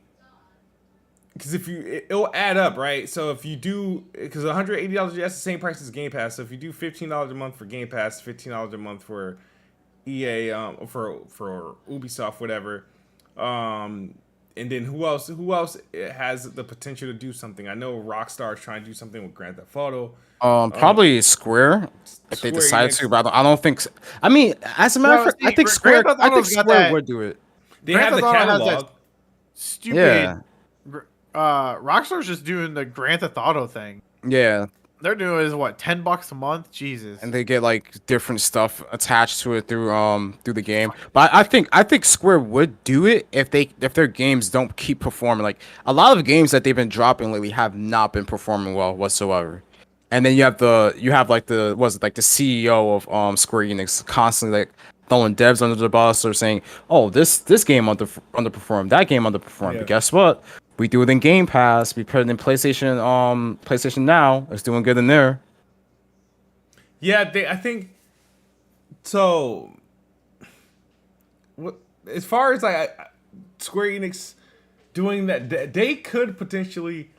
because it'll add up, right? So if you do, because $180, that's the same price as Game Pass. So if you do $15 a month for Game Pass, $15 a month for EA, for Ubisoft, whatever, and then who else has the potential to do something? I know Rockstar is trying to do something with Grand Theft Auto. Probably Square if they decide to, but I don't think. I mean, as a matter of fact, I think Square. Grand Theft I think Auto's got Square that- would do it. They Grand have the Theft Auto has that catalog. stupid. Yeah. Rockstar's just doing the Grand Theft Auto thing. Yeah, They're doing is what, $10 a month? Jesus. and they get like different stuff attached to it through the game. But I think Square would do it if their games don't keep performing. Like a lot of games that they've been dropping lately have not been performing well whatsoever. And then you have the CEO of Square Enix constantly like throwing devs under the bus or saying, "Oh, this game underperformed, that game underperformed." Yeah. But guess what? We do it in Game Pass. We put it in PlayStation Now. It's doing good in there. Yeah, I think so. As far as like Square Enix doing that, they could potentially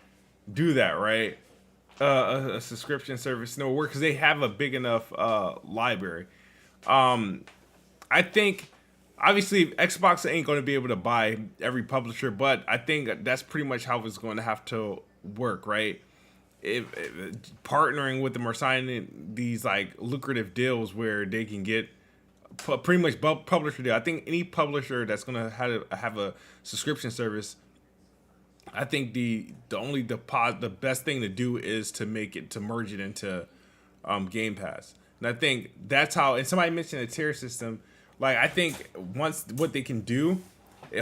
do that, right? A subscription service, no work, because they have a big enough library. I think obviously Xbox ain't going to be able to buy every publisher, but I think that's pretty much how it's going to have to work, right? If partnering with them or signing these like lucrative deals where they can get pretty much publisher deal. I think any publisher that's going to have a subscription service, I think the best thing to do is to merge it into Game Pass. And I think that's how, and somebody mentioned a tier system. Like, I think once what they can do,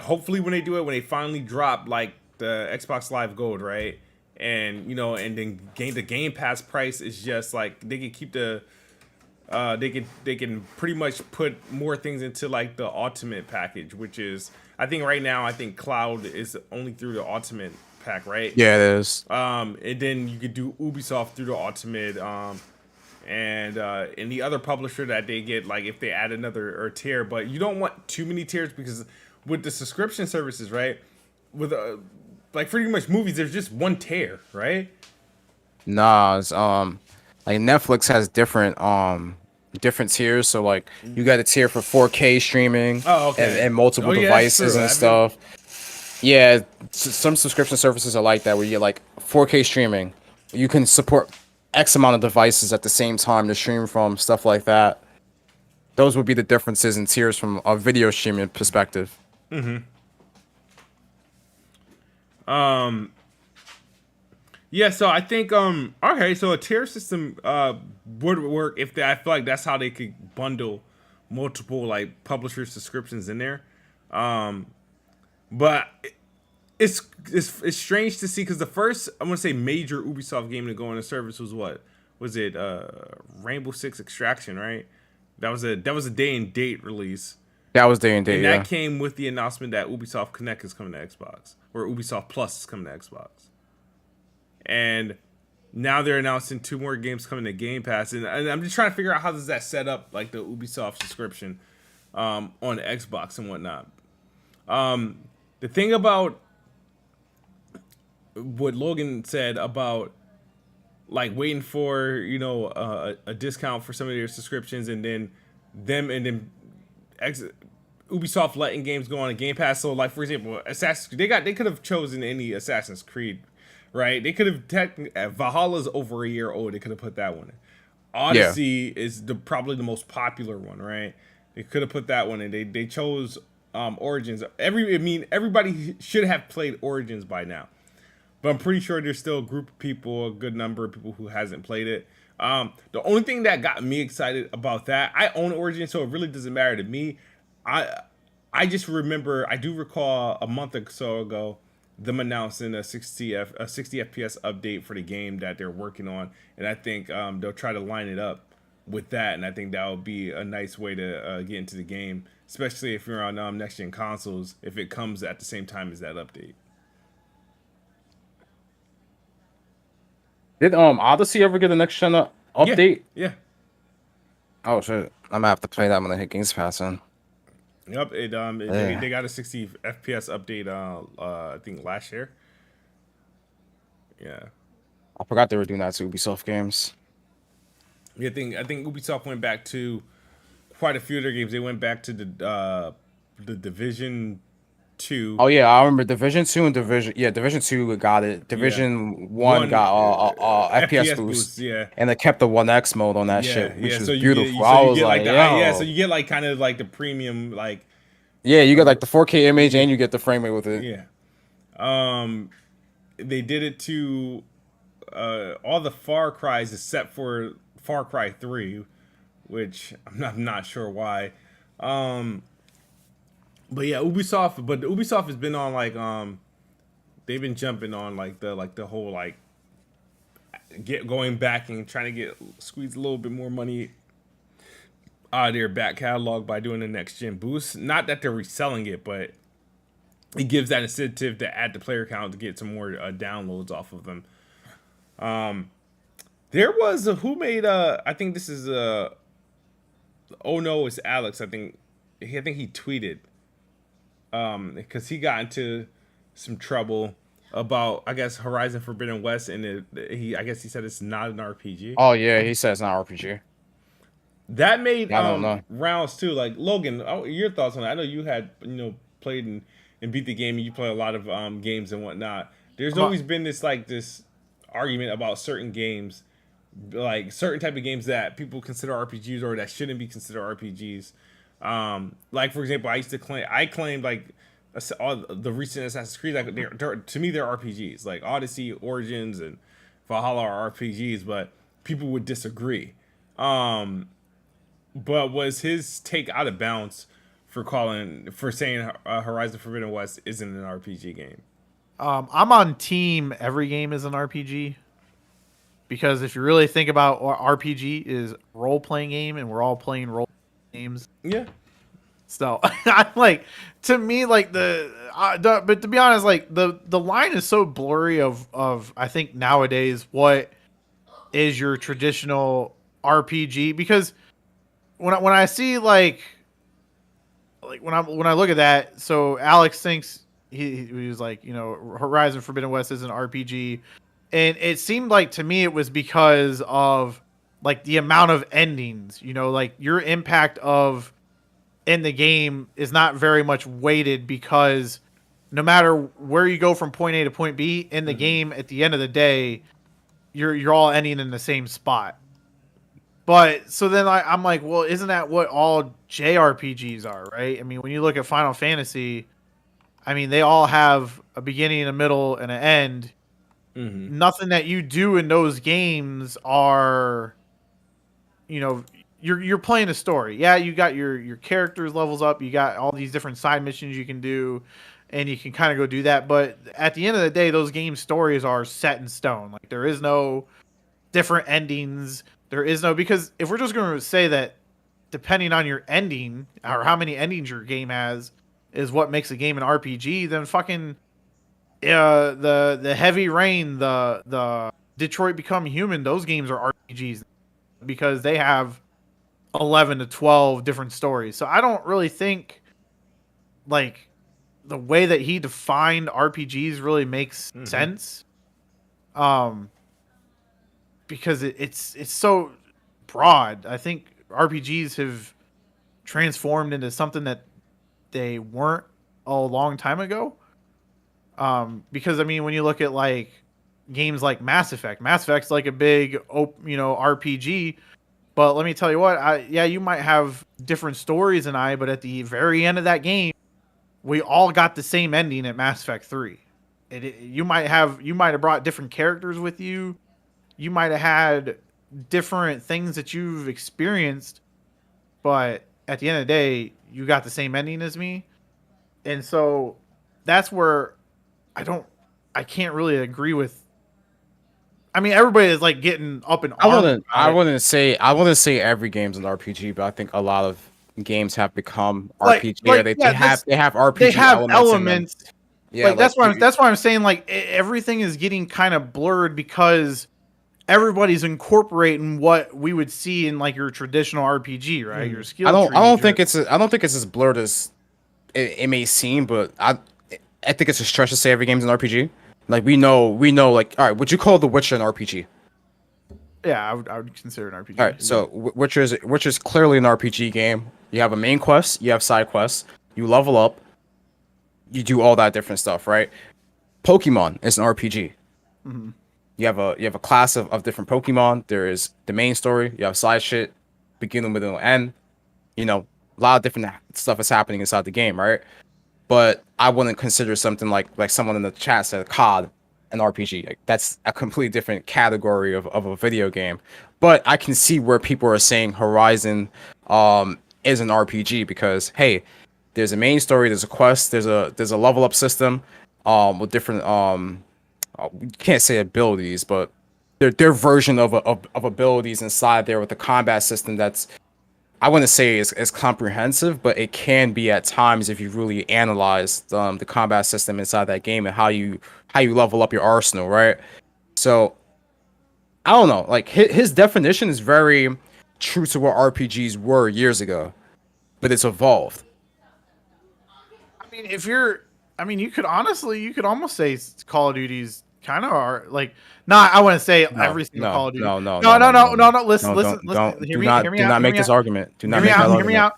hopefully when they do it, when they finally drop like the Xbox Live Gold, right? And, you know, and then the Game Pass price is just like, they can keep they can pretty much put more things into like the Ultimate package, which is, I think right now, I think Cloud is only through the Ultimate pack, right? Yeah, it is. And then you could do Ubisoft through the Ultimate, and the other publisher that they get, like if they add another tier, but you don't want too many tiers, because with the subscription services, right? With like pretty much movies, there's just one tier, right? Nah, it's, like Netflix has different tiers. So like you got a tier for 4K streaming, Oh, okay. and multiple Yeah, that's devices true. and stuff. Yeah, some subscription services are like that, where you get like 4K streaming. You can support X amount of devices at the same time to stream from, stuff like that. Those would be the differences in tiers from a video streaming perspective. Yeah, so I think okay, so a tier system would work if I feel like that's how they could bundle multiple like publisher subscriptions in there. But it's strange to see, because the first, I'm gonna say, major Ubisoft game to go on the service was what, was it Rainbow Six Extraction, right? That was a day and date release. That was day and date. And Yeah. that came with the announcement that Ubisoft Connect is coming to Xbox, or Ubisoft Plus is coming to Xbox. And now they're announcing 2 more games coming to Game Pass, and I'm just trying to figure out how does that set up like the Ubisoft subscription on Xbox and whatnot. The thing about what Logan said about like waiting for a discount for some of their subscriptions, and then Ubisoft letting games go on a Game Pass. So like for example, Assassin's Creed, they could have chosen any Assassin's Creed. Right, they could have Valhalla's over a year old. They could have put that one in. Odyssey is probably the most popular one, right? They could have put that one in. They chose Origins. Everybody should have played Origins by now, but I'm pretty sure there's still a group of people, a good number of people who hasn't played it. The only thing that got me excited about that, I own Origins, so it really doesn't matter to me. I just remember, I do recall a month or so ago, them announcing a 60 FPS update for the game that they're working on, and I think they'll try to line it up with that, and I think that would be a nice way to get into the game, especially if you're on next gen consoles, if it comes at the same time as that update. Did Odyssey ever get a next gen update? Yeah. Oh shit! I'm gonna have to play that when I hit Games Pass in. Yep, they got a 60 FPS update. I think last year. Yeah, I forgot they were doing that to Ubisoft games. Yeah, I think Ubisoft went back to quite a few of their games. They went back to the Division 2. Oh yeah, I remember Division 2 and Division 2 got it. Division 1 got FPS boost. Yeah, and they kept the 1X mode on that shit, which was so beautiful. I was like, so you get like kind of like the premium, like you get like the 4K image and you get the frame rate with it. Yeah, they did it to all the Far Cries except for Far Cry 3, which I'm not sure why. But yeah, Ubisoft has been on like they've been jumping on like the whole like going back and trying to squeeze a little bit more money out of their back catalog by doing the next gen boost. Not that they're reselling it, but it gives that incentive to add the player count to get some more downloads off of them. There was who made I think this is oh no, it's Alex. I think he tweeted because he got into some trouble about, I guess, Horizon Forbidden West, and I guess he said it's not an RPG. Oh yeah, he said it's not RPG. That made I don't know. rounds too. Like Logan, your thoughts on that? I know you had played and beat the game, and you play a lot of games and whatnot. There's always been this argument about certain games, like certain type of games that people consider RPGs or that shouldn't be considered RPGs. Like for example, I claimed like all the recent Assassin's Creed, like to me they're RPGs. Like Odyssey, Origins, and Valhalla are RPGs, but people would disagree. But was his take out of bounds for saying Horizon Forbidden West isn't an RPG game? I'm on team every game is an RPG, because if you really think about what RPG is, role playing game, and we're all playing role games. Yeah. So I'm like, to me, like but to be honest, like the line is so blurry of I think nowadays what is your traditional RPG, because when I see like when I look at that, so Alex thinks he was like, Horizon Forbidden West is an RPG, and it seemed like to me it was because of like the amount of endings, like your impact of in the game is not very much weighted, because no matter where you go from point A to point B in the game, at the end of the day, you're all ending in the same spot. But so then I'm like, well, isn't that what all JRPGs are, right? I mean, when you look at Final Fantasy, I mean, they all have a beginning, a middle, and an end. Mm-hmm. Nothing that you do in those games are, you're playing a story. Yeah, you got your characters levels up. You got all these different side missions you can do, and you can kind of go do that. But at the end of the day, those game stories are set in stone. Like there is no different endings. There is no, because if we're just going to say that depending on your ending or how many endings your game has is what makes a game an RPG, then fucking the Heavy Rain, the Detroit Become Human, those games are RPGs because they have 11 to 12 different stories. So I don't really think like the way that he defined RPGs really makes sense. Because it's so broad. I think RPGs have transformed into something that they weren't a long time ago. Because I mean, when you look at like games like Mass Effect's like a big, RPG. But let me tell you what, you might have different stories but at the very end of that game, we all got the same ending at Mass Effect 3. You might have brought different characters with you. You might have had different things that you've experienced, but at the end of the day, you got the same ending as me. And so that's where I can't really agree with. I mean, everybody is like getting up in arms. I wouldn't say every game's an RPG, but I think a lot of games have become RPG. They have RPG elements. Yeah, like that's why I'm saying like everything is getting kind of blurred because everybody's incorporating what we would see in like your traditional RPG, right? Your skill. I don't think it's as blurred as it may seem, but I think it's a stretch to say every game's an RPG. Like we know, like, all right, would you call The Witcher an RPG? Yeah, I would consider it an RPG. All right, so Witcher's clearly an RPG game. You have a main quest, you have side quests, you level up, you do all that different stuff, right? Pokemon is an RPG. Mm-hmm. You have a class of different Pokemon. There is the main story. You have side shit, beginning, middle, and end. A lot of different stuff is happening inside the game, right? But I wouldn't consider something like someone in the chat said COD an RPG. Like, that's a completely different category of a video game. But I can see where people are saying Horizon is an RPG because hey, there's a main story, there's a quest, there's a level up system with different you can't say abilities, but their version of abilities inside there with the combat system that's I wouldn't say is comprehensive, but it can be at times if you really analyze the combat system inside that game and how you level up your arsenal, right? So I don't know, like his definition is very true to what RPGs were years ago, but it's evolved. I mean, you could almost say Call of Duty's kind of are like. No, I wouldn't say every single Call of Duty. No. Listen. Do not make this argument. Do not make that argument. Hear me out.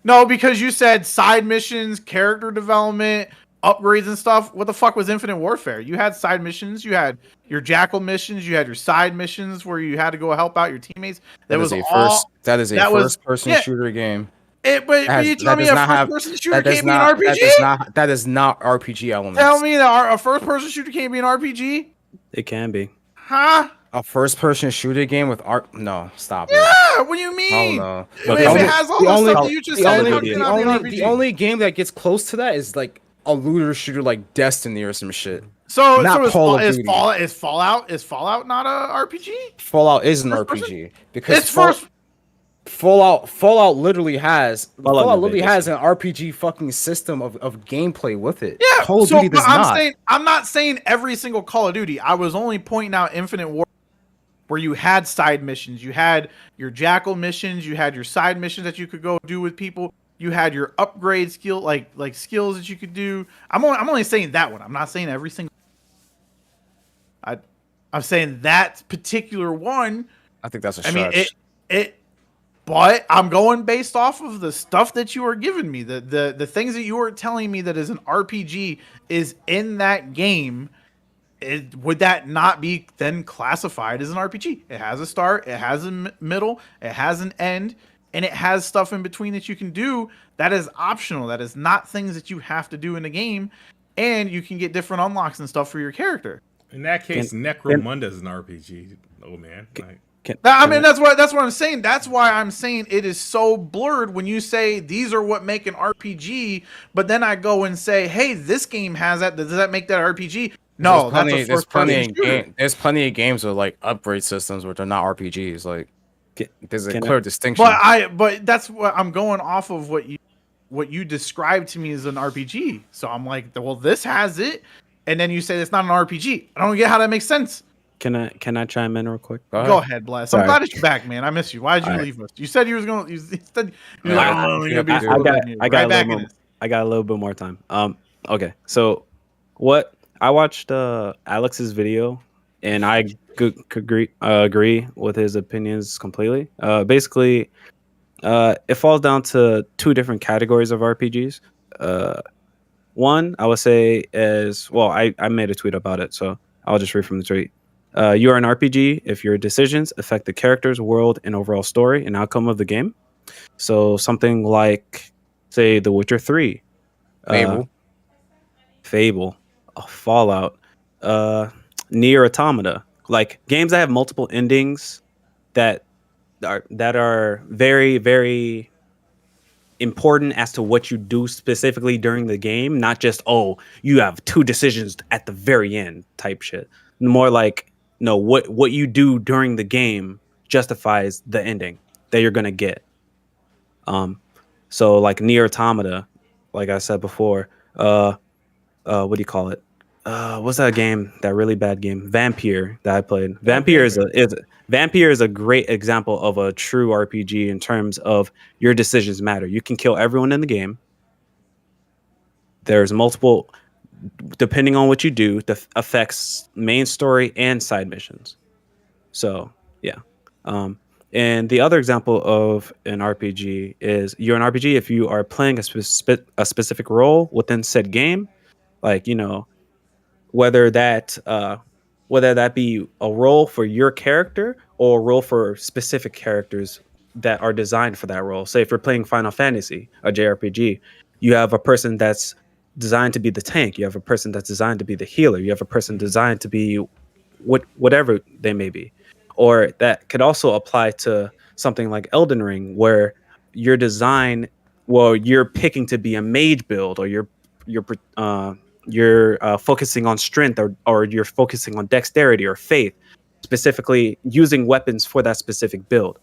No, because you said side missions, character development, upgrades and stuff. What the fuck was Infinite Warfare? You had side missions. You had your Jackal missions. You had your side missions where you had to go help out your teammates. That is a first-person shooter game. But you tell me a first-person shooter can't be an RPG? That is not RPG elements. Tell me that a first-person shooter can't be an RPG? It can be. Huh? A first-person shooter game with art? No, stop it. Yeah, what do you mean? Oh no. But if it has all the stuff that you just said, the only game that gets close to that is like a looter shooter like Destiny or some shit. So is Fallout not a RPG? Fallout is an RPG because Fallout literally has an RPG fucking system of gameplay with it. Yeah, Call of Duty does not. I'm not saying every single Call of Duty. I was only pointing out Infinite War, where you had side missions. You had your Jackal missions. You had your side missions that you could go do with people. You had your upgrade skill, like skills that you could do. I'm only saying that one. I'm not saying every single. I'm saying that particular one. I think that's a stretch. But I'm going based off of the stuff that you are giving me. The things that you are telling me that is an RPG is in that game. Would that not be then classified as an RPG? It has a start, it has a middle, it has an end, and it has stuff in between that you can do that is optional. That is not things that you have to do in the game. And you can get different unlocks and stuff for your character. In that case, Necromunda is an RPG. Oh, man. That's what I'm saying. That's why I'm saying it is so blurred when you say these are what make an RPG, but then I go and say, hey, this game has that. Does that make that RPG? No, that's a there's first person plenty shooter. there's plenty of games with like upgrade systems which are not RPGs. Like there's a Can I- clear distinction. But that's what I'm going off of what you described to me as an RPG. So I'm like, well, this has it, and then you say it's not an RPG. I don't get how that makes sense. Can I chime in real quick? Go ahead, Bless. Sorry. I'm glad that you're back, man. I miss you. Why did you All right. leave us? You said you was going. You said you were Yeah, like, I'm only gonna be. I slow got than you. I got Right a back little in more, this. I got a little bit more time. Okay. So what I watched Alex's video and I agree with his opinions completely. Basically, it falls down to two different categories of RPGs. One, I would say is, well, I made a tweet about it, so I'll just read from the tweet. You are an RPG if your decisions affect the characters, world, and overall story and outcome of the game. So something like, say, The Witcher 3, Fable. Fable, Fallout, Nier Automata, like games that have multiple endings that are very, very important as to what you do specifically during the game, not just, oh, you have two decisions at the very end type shit. More like, no, what you do during the game justifies the ending that you're gonna get. So like Nier Automata, like I said before, what do you call it? What's that game? That really bad game, Vampire, that I played. Vampire is a great example of a true RPG in terms of your decisions matter. You can kill everyone in the game. There's multiple, depending on what you do, that affects main story and side missions. So yeah. And the other example of an RPG is you're an RPG if you are playing a specific role within said game, like whether that be a role for your character or a role for specific characters that are designed for that role. Say if you're playing Final Fantasy, a JRPG, you have a person that's designed to be the tank. You have a person that's designed to be the healer. You have a person designed to be whatever they may be. Or that could also apply to something like Elden Ring, where your design, well, you're picking to be a mage build, or you're focusing on strength, or you're focusing on dexterity or faith, specifically using weapons for that specific build.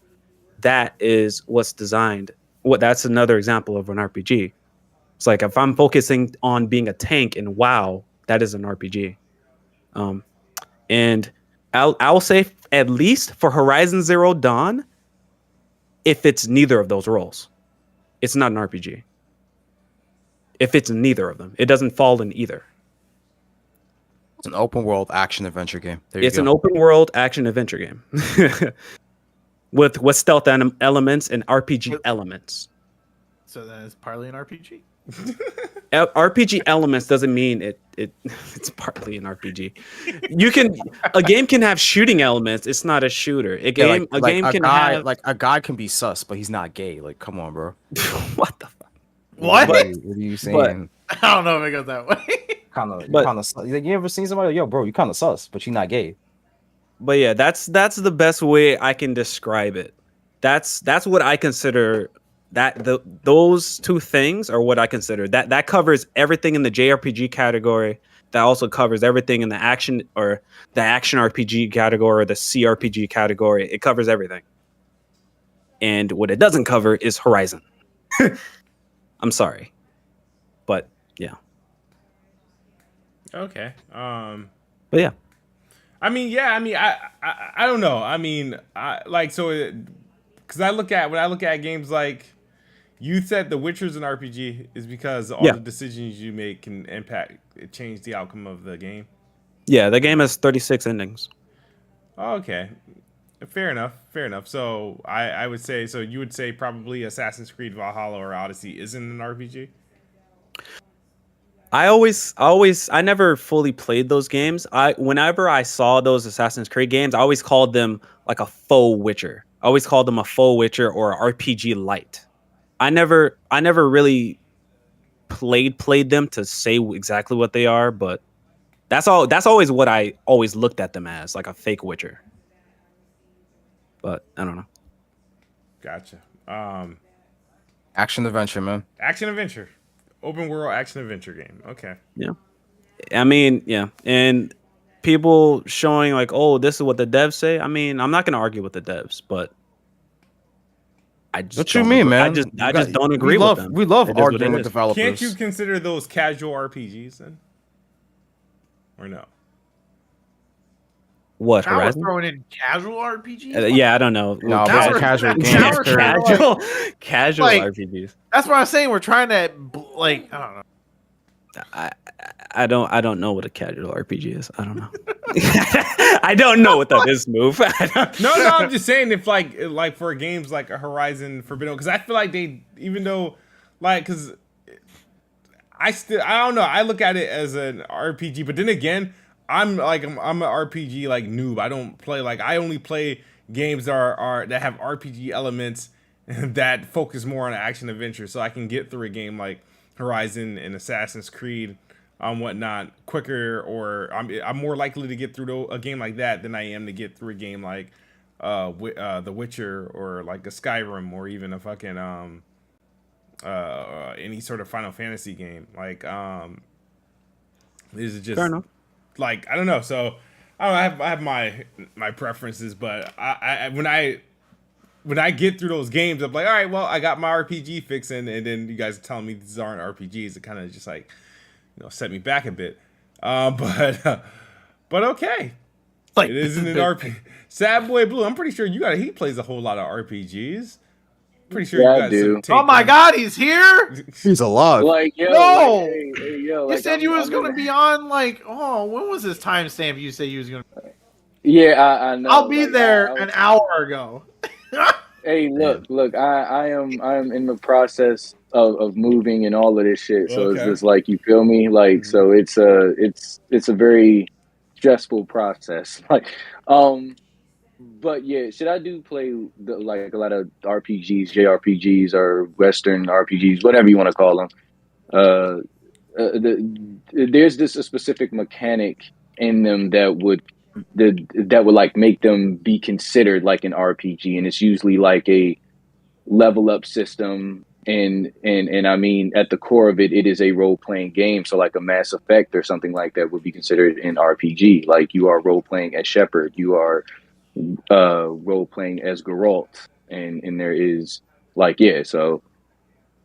That is what's designed. That's another example of an RPG. It's like if I'm focusing on being a tank in WoW, that is an RPG. And I'll say at least for Horizon Zero Dawn, if it's neither of those roles, it's not an RPG. If it's neither of them, it doesn't fall in either. It's an open world action adventure game. It's an open world action adventure game with stealth elements and RPG elements. So then it's partly an RPG. RPG elements doesn't mean it's partly an RPG. A game can have shooting elements. It's not a shooter. A game can have like a guy can be sus, but he's not gay. Like, come on, bro. What the fuck? What? What are you saying? I don't know if it goes that way. Kind of, But- kind of. Like, you ever seen somebody? Yo, bro, you kind of sus, but you're not gay. But yeah, that's the best way I can describe it. That's what I consider. Those two things are what I consider. That covers everything in the JRPG category. That also covers everything in the action RPG category or the CRPG category. It covers everything. And what it doesn't cover is Horizon. I'm sorry. But yeah. Okay. But yeah. I don't know. Because when I look at games like, you said The Witcher's an RPG is because all the decisions you make can change the outcome of the game. Yeah, the game has 36 endings. Okay. Fair enough. So I would say, so you would say probably Assassin's Creed Valhalla or Odyssey isn't an RPG? I never fully played those games. Whenever I saw those Assassin's Creed games, I always called them like a faux Witcher. I always called them a faux Witcher or a RPG light. I never really played them to say exactly what they are, but that's always what I always looked at them as, like a fake Witcher. But I don't know. Gotcha. Action adventure, man. Action adventure. Open world action adventure game. Okay. Yeah. I mean, yeah, and people showing like, oh, this is what the devs say. I mean, I'm not gonna argue with the devs, but I just What you don't mean, agree. man? I just don't agree with them. We love It is what arguing it with is. developers. Can't you consider those casual RPGs then? Or no? What, Now we're Horizon? throwing in casual RPGs. Yeah, I don't know. No, Now those we're- are casual now games. we're period. trying to, Casual like- RPGs. That's what I'm saying. We're trying to like I don't know. I don't know what a casual RPG is. I don't know. I don't know what that is. Move. No, I'm just saying if like for games like a Horizon Forbidden, because I feel like they, even though because I don't know, I look at it as an RPG, but then again, I'm an RPG like noob. I don't play I only play games that are that have RPG elements that focus more on action adventure, so I can get through a game like Horizon and Assassin's Creed whatnot quicker, or I'm more likely to get through a game like that than I am to get through a game like The Witcher, or like a Skyrim, or even a fucking any sort of Final Fantasy game. This is just Fair enough. I don't know. So I have my preferences, but I when I get through those games, I'm like, all right, well, I got my RPG fixing, and then you guys are telling me these aren't RPGs. It kind of just set me back a bit. But okay, it isn't an RPG. Sad Boy Blue, I'm pretty sure he plays a whole lot of RPGs. Pretty sure Yeah, you I guys do. take Oh my them. God, he's here! He's alive. Like, yo, No! hey, yo, You like, said you was I'm gonna in- be on when was this timestamp? You said you was gonna. Yeah, I know. I'll be like, there I- an hour ago. Hey, look, I am in the process of moving and all of this shit. So Okay. it's just like, you feel me? Like, so it's a very stressful process. But yeah, should I do play a lot of RPGs, JRPGs, or Western RPGs, whatever you want to call them? There's a specific mechanic in them that would make them be considered like an RPG, and it's usually like a level up system. And I mean, at the core of it is a role playing game. So like a Mass Effect or something like that would be considered an RPG. Like, you are role playing as Shepard, you are role playing as Geralt, and there is so.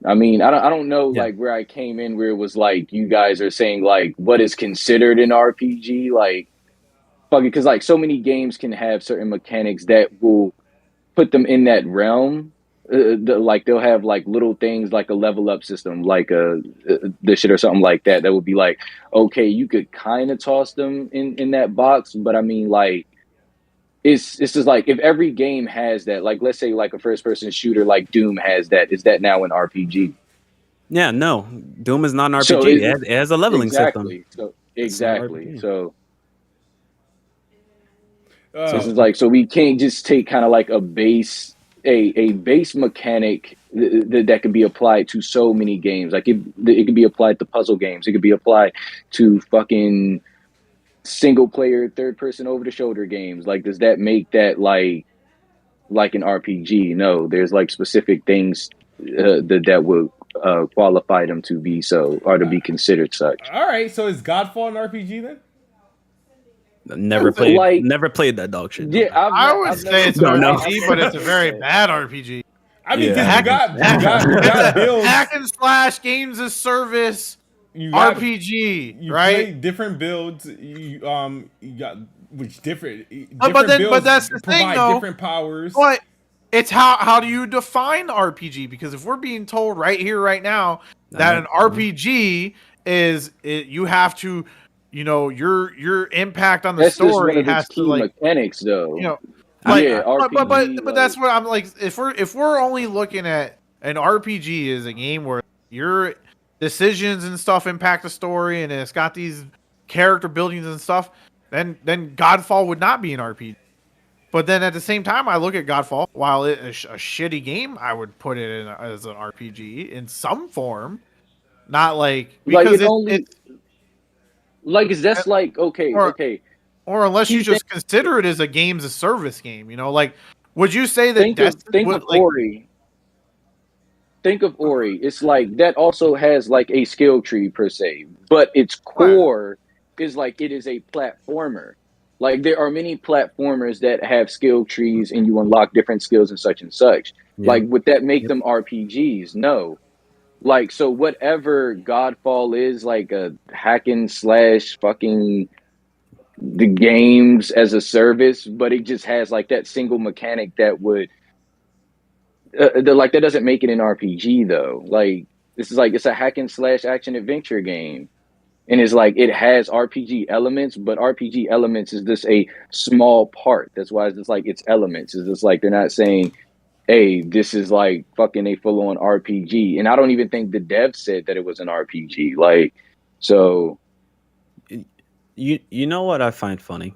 I mean, I don't know where I came in, where it was like you guys are saying what is considered an RPG, because so many games can have certain mechanics that will put them in that realm. They'll have little things like a level up system, the shit or something like that. That would be okay, you could kind of toss them in that box, but I mean it's just if every game has that, let's say a first person shooter like Doom has that, is that now an RPG? Yeah, no. Doom is not an RPG. So it has a leveling system. So exactly. RPG. So this is so we can't just take kind of a base mechanic that can be applied to so many games. It can be applied to puzzle games. It could be applied to fucking single player, third person over the shoulder games. Does that make that like an RPG? No, there's specific things that would qualify them to be so, or to be considered such. All right, so is Godfall an RPG then? Never played that dog shit. Yeah, I would say it's an No. RPG, but it's a very bad RPG. I mean, Yeah. because you got builds. Hack and slash games as service You got, RPG, you right? play different builds. You got different But builds that's the thing, provide though. different powers. But it's how do you define RPG? Because if we're being told right here, right now, that an RPG is you have to, your impact on the That's just story one of its has to key mechanics, though. Yeah, RPG, but that's what I'm if we're only looking at an RPG as a game where your decisions and stuff impact the story, and it's got these character buildings and stuff, then Godfall would not be an RPG. But then at the same time, I look at Godfall, while it's a shitty game, I would put it in as an RPG in some form, not because that's okay. Or unless you just consider it as a games as service game, would you say that think of Ori? Think of Ori. It's that also has a skill tree per se, but its core is like it is a platformer. Like there are many platformers that have skill trees and you unlock different skills and such and such. Yeah. Like would that make them RPGs? No. Like so whatever Godfall is, like a hack and slash fucking the games as a service, but it just has like that single mechanic that would like that doesn't make it an RPG though. Like this is like it's a hack and slash action adventure game. And it's like it has RPG elements, but RPG elements is just a small part. That's why it's just like it's elements. It's just like they're not saying, hey, this is like fucking a full on RPG. And I don't even think the dev said that it was an RPG. Like, so You know what I find funny?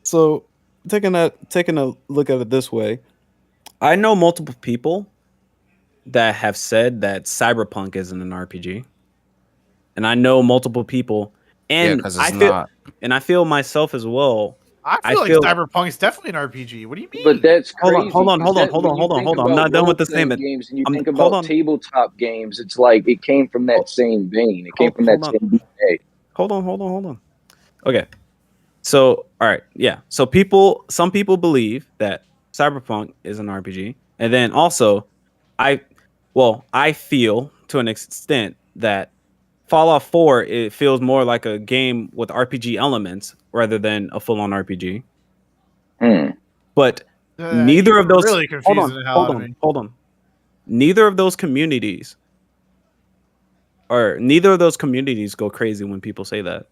So taking a look at it this way, I know multiple people that have said that Cyberpunk isn't an RPG, and I know multiple people, and because it's not. I feel myself as well. I feel like Cyberpunk is definitely an RPG. What do you mean? but that's crazy. Hold on. When you think I'm not about done with the role-playing statement. games and you I'm- think hold about on. tabletop games, it's like it came from that same vein. It came from that Hold on. same DNA. Hold on. Okay. So, all right, yeah. So some people believe that Cyberpunk is an RPG, and then also, I feel to an extent that Fallout 4 it feels more like a game with RPG elements rather than a full-on RPG. But neither of those. Really confusing the hell out of me. Hold on. Neither of those communities go crazy when people say that.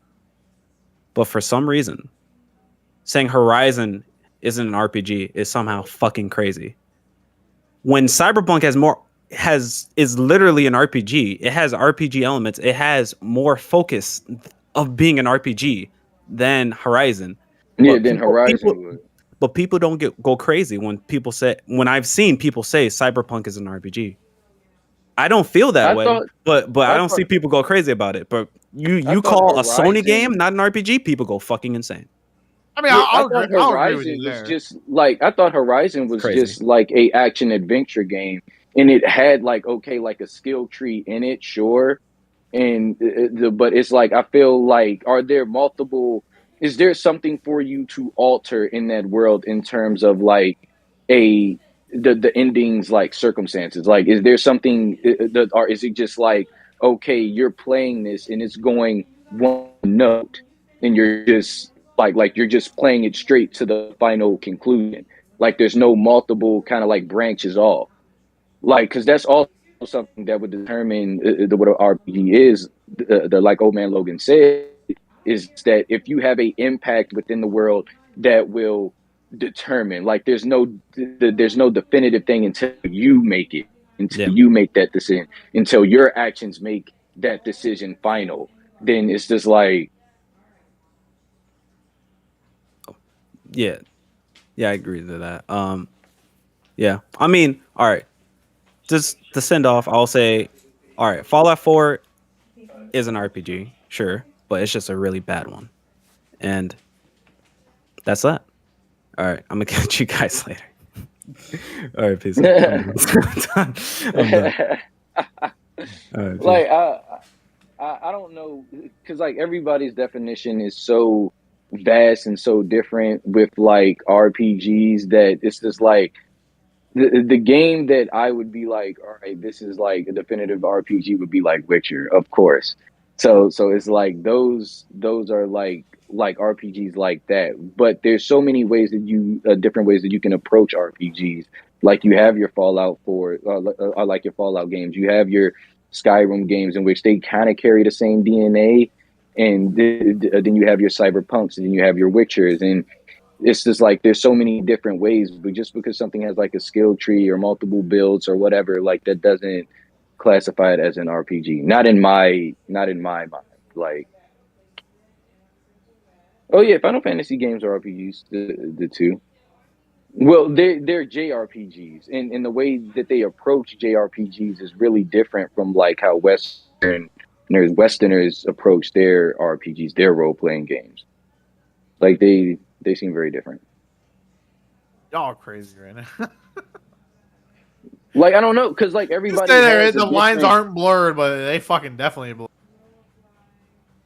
But for some reason, saying Horizon isn't an RPG is somehow fucking crazy. When Cyberpunk is literally an RPG. It has RPG elements. It has more focus of being an RPG than Horizon. Yeah, then Horizon would. But people don't go crazy when I've seen people say Cyberpunk is an RPG. I don't feel that way, but I don't see people go crazy about it. But you call a Sony game not an RPG, people go fucking insane. I mean, Yeah, I'll thought agree with Horizon you was there. just like I thought Horizon was Crazy. just like a action adventure game, and it had like like a skill tree in it, sure, and but it's like I feel like are there multiple? Is there something for you to alter in that world in terms of like the endings like circumstances? Like, is there something or is it just like okay, you're playing this and it's going one note, and you're just like you're just playing it straight to the final conclusion. Like there's no multiple kind of like branches off. Like because that's also something that would determine what an RPG is. The like Ole Man Logan said is that if you have a impact within the world that will determine like there's no definitive thing until you make it you make that decision until your actions make that decision final. Then it's just like. Yeah, I agree to that. Yeah, I mean, all right. Just to send off, I'll say, all right, Fallout 4 is an RPG, sure, but it's just a really bad one, and that's that. All right, I'm gonna catch you guys later. All right, peace. I'm done. All right, Like I don't know because like everybody's definition is so vast and so different with like RPGs that it's just like the game that I would be like, all right, this is like a definitive RPG would be like Witcher, of course. So it's like those are like RPGs like that. But there's so many ways that you different ways that you can approach RPGs. Like you have your Fallout 4, like your Fallout games. You have your Skyrim games in which they kind of carry the same DNA, and then you have your Cyberpunks, and then you have your Witchers, and it's just like there's so many different ways. But just because something has like a skill tree or multiple builds or whatever, like that doesn't classify it as an RPG. Not in my mind. Like, oh yeah, Final Fantasy games are RPGs. The two. Well, they're JRPGs, and the way that they approach JRPGs is really different from like how Westerners approach their RPGs, their role playing games. Like they seem very different. Y'all crazy right now. Like I don't know, because like You everybody say there, has a the lines different- aren't blurred, but they fucking definitely blurred.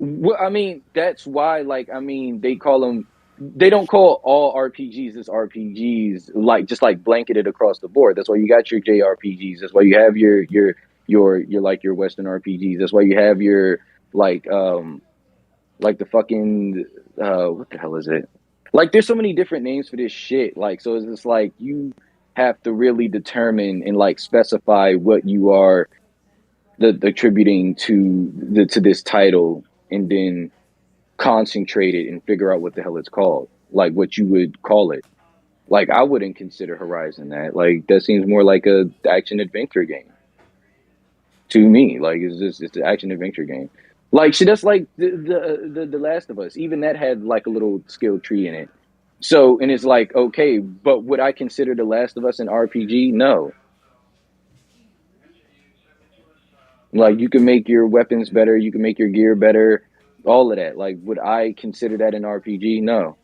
Well, I mean, that's why, like, I mean, they call them. They don't call all RPGs as RPGs, like just like blanketed across the board. That's why you got your JRPGs. That's why you have your like your Western RPGs. That's why you have your like the fucking what the hell is it? Like, there's so many different names for this shit. Like, so it's just like you have to really determine and like specify what you are attributing to this title, and then concentrate it and figure out what the hell it's called, like what you would call it. Like I wouldn't consider Horizon that. Like that seems more like a action adventure game to me. Like it's an action adventure game. Like shit, that's like the Last of Us. Even that had like a little skill tree in it. So and it's like okay, but would I consider The Last of Us an RPG? No. Like you can make your weapons better, you can make your gear better, all of that. Like would I consider that an RPG? No.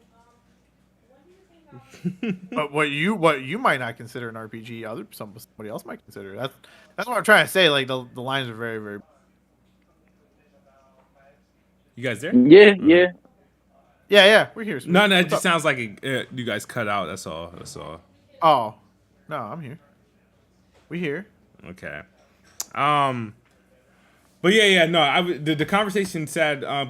But what you might not consider an RPG, somebody else might consider. That's what I'm trying to say. Like the lines are very, very. You guys there? Yeah, yeah. Yeah, we're here. No, it What's just up? sounds like you guys cut out. That's all. Oh, no, I'm here. We here. Okay. But yeah, no. The conversation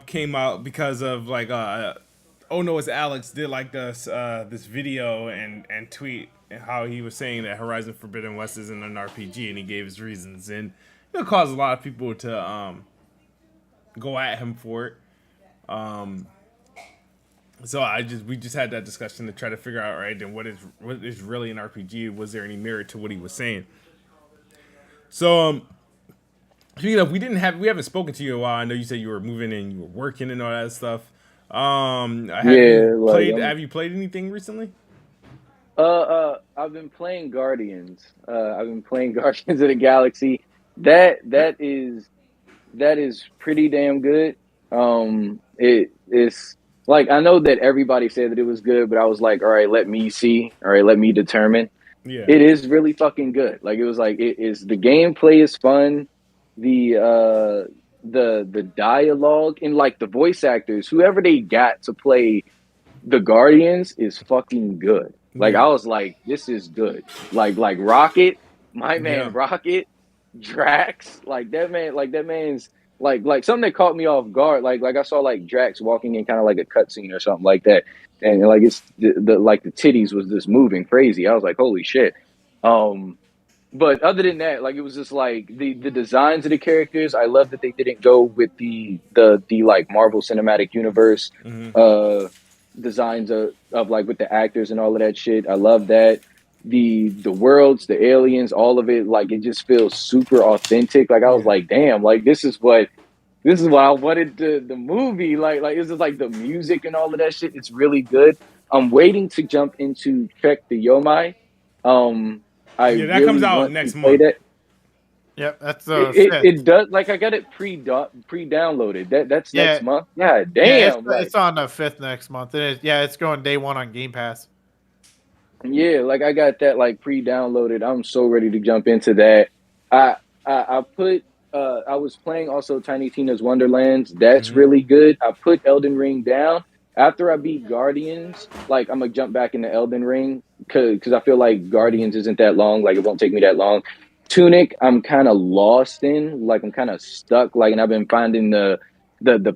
came out because of like oh no, it's Alex did like this video and tweet how he was saying that Horizon Forbidden West isn't an RPG, and he gave his reasons, and it caused a lot of people to go at him for it. So we just had that discussion to try to figure out, right, then what is really an RPG? Was there any merit to what he was saying? So speaking of, we haven't spoken to you in a while. I know you said you were moving and you were working and all that stuff. Have you played anything recently? I've been playing Guardians. I've been playing Guardians of the Galaxy. That is pretty damn good. It's like I know that everybody said that it was good, but I was like, all right, let me see. All right, let me determine. Yeah. It is really fucking good. Like it was like it is the gameplay is fun. The dialogue and like the voice actors, whoever they got to play the Guardians is fucking good. Like I was like, this is good. Like Rocket, my man Rocket, Drax, like that man's like something that caught me off guard. Like I saw like Drax walking in kind of like a cutscene or something like that, and like it's the like the titties was just moving crazy. I was like, holy shit. But other than that, like it was just like the designs of the characters. I love that they didn't go with the like Marvel Cinematic Universe designs of like with the actors and all of that shit. I love that. The worlds, the aliens, all of it, like it just feels super authentic. Like I was like, damn, like this is what I wanted the movie. Like it's just like the music and all of that shit. It's really good. I'm waiting to jump into Trek the Yomai. That comes out next month. That. Yep, that's it does. Like I got it pre-downloaded. That's next month. Yeah, damn. Yeah, it's on the 5th next month. It's going day 1 on Game Pass. Yeah, like I got that like pre-downloaded. I'm so ready to jump into that. I was playing also Tiny Tina's Wonderlands. That's really good. I put Elden Ring down. After I beat Guardians, like I'm gonna jump back into Elden Ring because I feel like Guardians isn't that long. Like it won't take me that long. Tunic, I'm kind of lost in. Like I'm kind of stuck. Like, and I've been finding the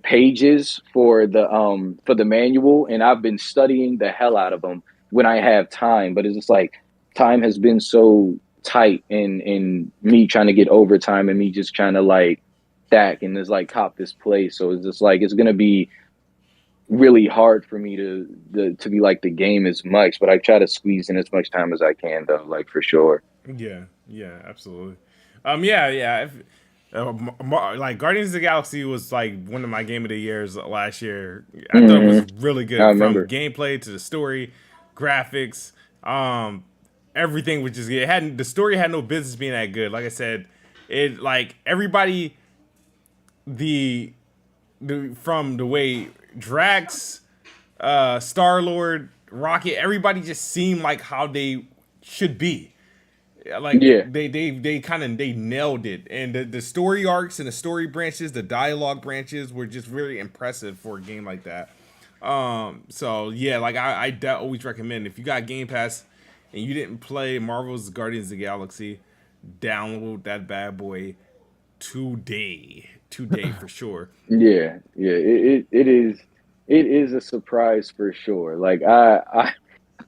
pages for the manual, and I've been studying the hell out of them when I have time. But it's just like time has been so tight, in me trying to get overtime and me just trying to like stack and just like cop this place. So it's just like it's gonna be really hard for me to be like the game as much, but I try to squeeze in as much time as I can though, like for sure. Yeah, absolutely. If, like Guardians of the Galaxy was like one of my game of the years last year. I thought it was really good from gameplay to the story, graphics, everything was just the story had no business being that good. Like I said, it like everybody from the way Drax, Star-Lord, Rocket, everybody just seemed like how they should be. like Yeah. they kind of they nailed it, and the story arcs and the story branches, the dialogue branches were just very impressive for a game like that. So yeah, like I always recommend, if you got Game Pass and you didn't play Marvel's Guardians of the Galaxy, download that bad boy today for sure. Yeah, it is a surprise for sure. Like I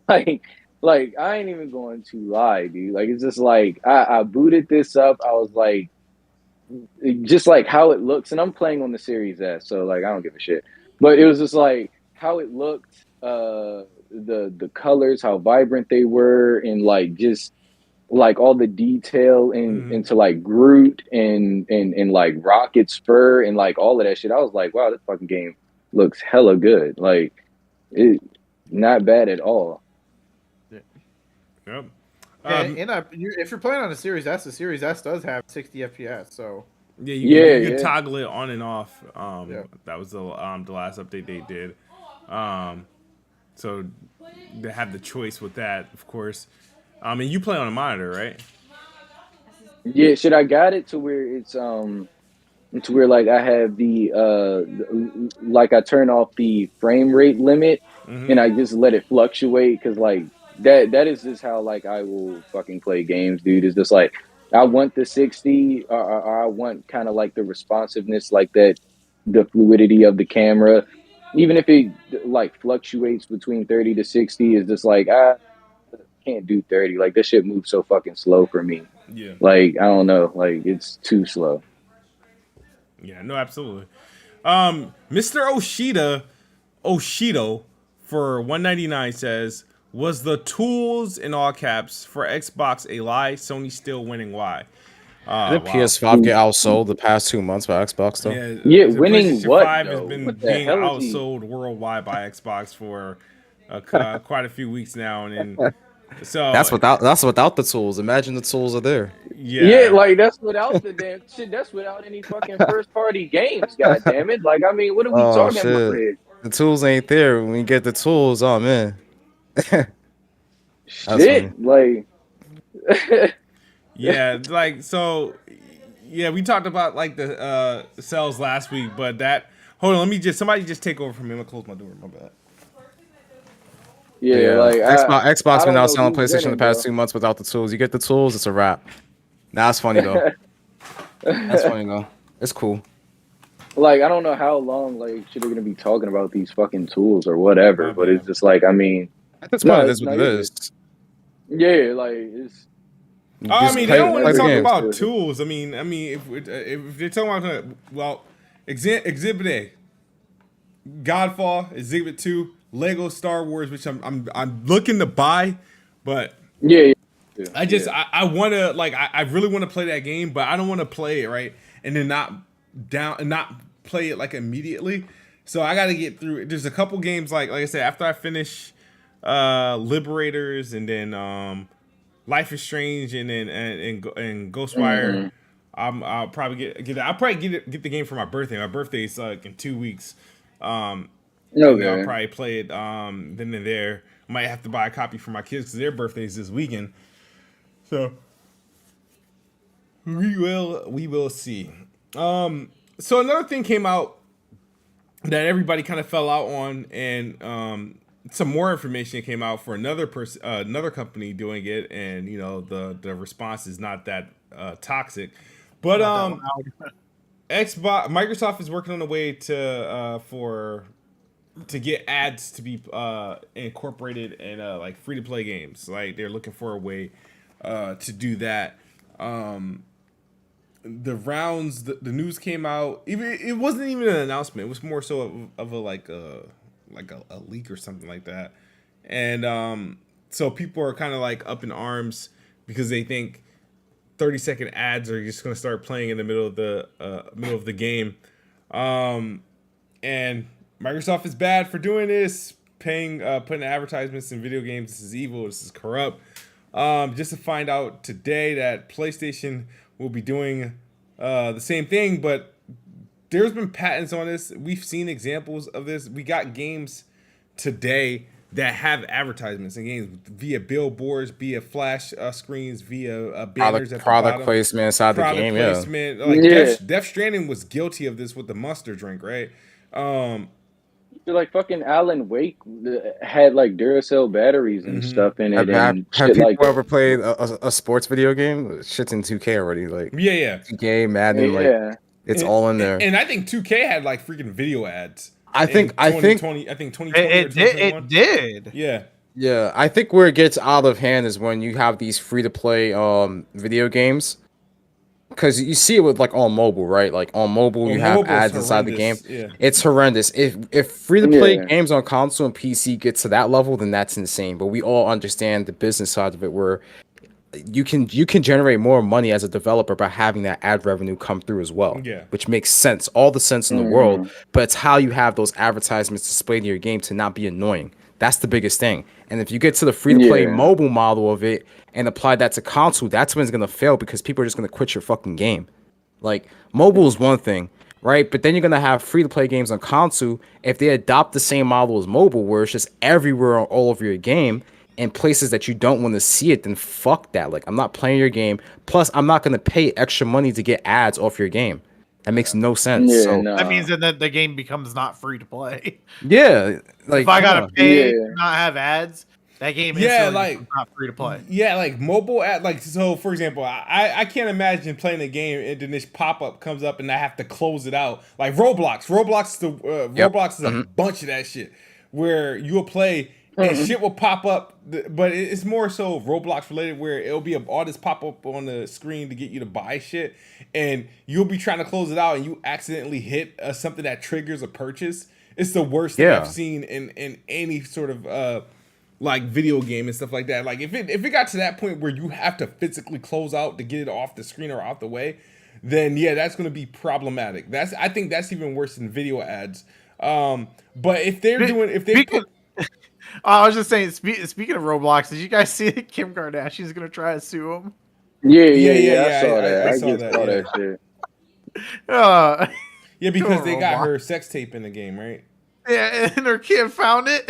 like like I ain't even going to lie, dude. Like it's just like I booted this up. I was like, just like how it looks, and I'm playing on the Series S, so like I don't give a shit. But it was just like how it looked, the colors, how vibrant they were, and like just like all the detail into like Groot and like Rocket's fur and like all of that shit. I was like, wow, this fucking game looks hella good. Like it, not bad at all. Yep. If you're playing on a Series S, the Series S does have 60 FPS. So Yeah, you can Yeah. toggle it on and off. Yeah. That was the last update they did. So they have the choice with that, of course. And you play on a monitor, right? Yeah, shit, I got it to where it's where like I have like I turn off the frame rate limit and I just let it fluctuate, because like that is just how like I will fucking play games, dude. It's just like I want the 60, or I want kind of like the responsiveness, like that, the fluidity of the camera, even if it like fluctuates between 30 to 60. Is just like I can't do 30. Like this shit moves so fucking slow for me. Yeah. Like I don't know, like it's too slow. Yeah, no, absolutely. Mr. Oshido for $199 says, was the tools in all caps for Xbox a lie? Sony still winning? Why? Did PS5 get outsold the past 2 months by Xbox though? Yeah, the winning PlayStation what, 5 has though? been What the being hell is he- outsold worldwide by Xbox for quite a few weeks now, and so That's without the tools. Imagine the tools are there. Yeah, like that's without the damn shit. That's without any fucking first party games. God damn it! Like I mean, what are we Oh talking about shit. here? The tools ain't there. When you get the tools, oh man. Shit, like yeah, like so. Yeah, we talked about like the sales last week, but that. Hold on, somebody just take over from me. I'm gonna close my door. My bad. yeah, like Xbox I been don't out know selling who's PlayStation winning, the past bro. 2 months without the tools. You get the tools, it's a wrap. Nah, that's funny though. That's funny though. It's cool. Like I don't know how long like shit are gonna be talking about these fucking tools or whatever, My but bad. it's just like I mean, At this point, no, it is what it you're good. is. Yeah, like it's I mean, they don't want to play the talk games. about tools. I mean, if they're talking about Exhibit A, Godfall, Exhibit 2, Lego Star Wars, which I'm looking to buy, but yeah. I want to I really want to play that game, but I don't want to play it right and then not play it like immediately. So I got to get through it. There's a couple games like I said, after I finish Liberators and then Life is Strange and then and Ghostwire. I'll probably get that. I'll probably get the game for my birthday. My birthday is like in 2 weeks. And I'll probably play it then and there. Might have to buy a copy for my kids because their birthdays this weekend. So we will see. So another thing came out that everybody kind of fell out on, and some more information came out for another company doing it, and you know the response is not that toxic, but Microsoft is working on a way to get ads to be incorporated in like free to play games. Like they're looking for a way to do that. The rounds, the news came out. Even it wasn't even an announcement. It was more so of a leak or something like that. And so people are kind of like up in arms because they think 30-second ads are just going to start playing in the middle of the game. And Microsoft is bad for doing this, putting advertisements in video games. This is evil. This is corrupt. Just to find out today that PlayStation will be doing the same thing, but there's been patents on this. We've seen examples of this. We got games today that have advertisements in games via billboards, via flash screens, via banners at product the bottom. placement inside the game. Placement. Like Death Stranding was guilty of this with the Monster drink, right? Like fucking Alan Wake had like Duracell batteries and stuff in it, Have and shit people like ever played a sports video game? Shit's in 2K already. Like yeah. 2K, Madden, like it's all in there. And I think 2K had like freaking video ads. I think 2020 or 2021. It did. Yeah. I think where it gets out of hand is when you have these free to play video games. Because you see it with like on mobile, right? Like on mobile, you have ads inside the game. Yeah. It's horrendous. If free to play games on console and PC get to that level, then that's insane. But we all understand the business side of it, where you can generate more money as a developer by having that ad revenue come through as well. Yeah. Which makes sense, all the sense in the world. But it's how you have those advertisements displayed in your game to not be annoying. That's the biggest thing. And if you get to the free to play mobile model of it and apply that to console, that's when it's gonna fail because people are just gonna quit your fucking game. Like mobile is one thing, right? But then you're gonna have free to play games on console. If they adopt the same model as mobile, where it's just everywhere all over your game in places that you don't want to see it, then fuck that. Like I'm not playing your game. Plus, I'm not gonna pay extra money to get ads off your game. That makes no sense. That means that the game becomes not free to play. Yeah, like if I gotta pay to not have ads, that game is like not free to play. Yeah, like mobile ad, like so. For example, I can't imagine playing a game and then this pop up comes up and I have to close it out. Like Roblox, Roblox is a bunch of that shit where you'll play and shit will pop up, but it's more so Roblox related where it'll be all this pop up on the screen to get you to buy shit, and you'll be trying to close it out and you accidentally hit something that triggers a purchase. It's the worst thing I've seen in any sort of like video game and stuff like that. Like if it got to that point where you have to physically close out to get it off the screen or out the way, then that's going to be problematic. I think that's even worse than video ads. But if they're I was just saying, speaking of Roblox, did you guys see that Kim Kardashian's gonna try to sue him? Yeah. I saw that. I saw that shit. Yeah, because they got her sex tape in the game, right? Yeah, and her kid found it.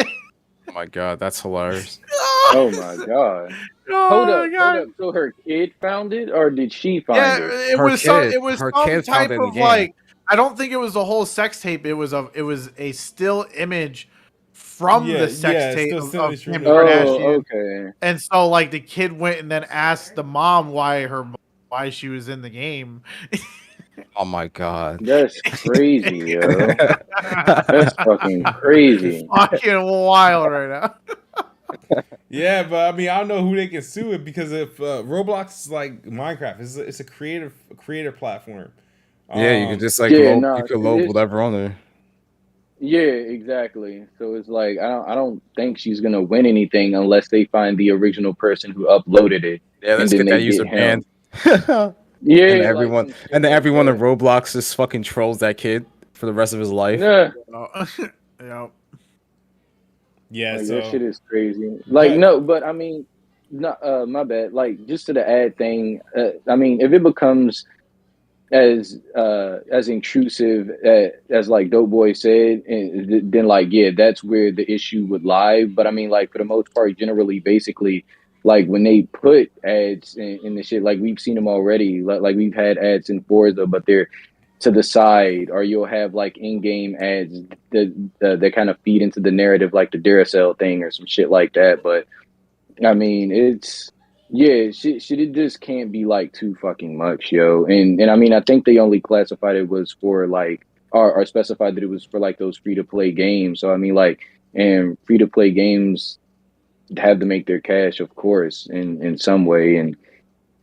Oh my god, that's hilarious. Oh my god. Hold up. So her kid found it, or did she find it? It was some type of like. I don't think it was the whole sex tape. It was a still image from the sex tape of Kim Kardashian. Okay. And so like the kid went and then asked the mom why she was in the game. Oh my god. That's crazy, yo. That's fucking crazy. Fucking wild right now. Yeah, but I mean, I don't know who they can sue it because if Roblox is like Minecraft, it's a creator platform. Yeah, you can just like you can load whatever on there. Yeah, exactly. So it's like I don't think she's gonna win anything unless they find the original person who uploaded it. Yeah, let's get that user banned. Yeah, and everyone in Roblox just fucking trolls that kid for the rest of his life. Yeah. Yeah, like, so that shit is crazy. Like but I mean, my bad. Like just to the ad thing. I mean, if it becomes as intrusive as like Dope Boy said, and then like that's where the issue would lie. But I mean, like for the most part, generally, basically, like when they put ads in the shit, like we've seen them already. Like we've had ads in Forza, but they're to the side, or you'll have like in-game ads that kind of feed into the narrative, like the Duracell thing or some shit like that. But I mean, it's. Yeah, it just can't be like too fucking much, yo. And I mean, I think they only classified it was for like, or specified that it was for like those free to play games. So I mean, like, and free to play games have to make their cash, of course, in some way. And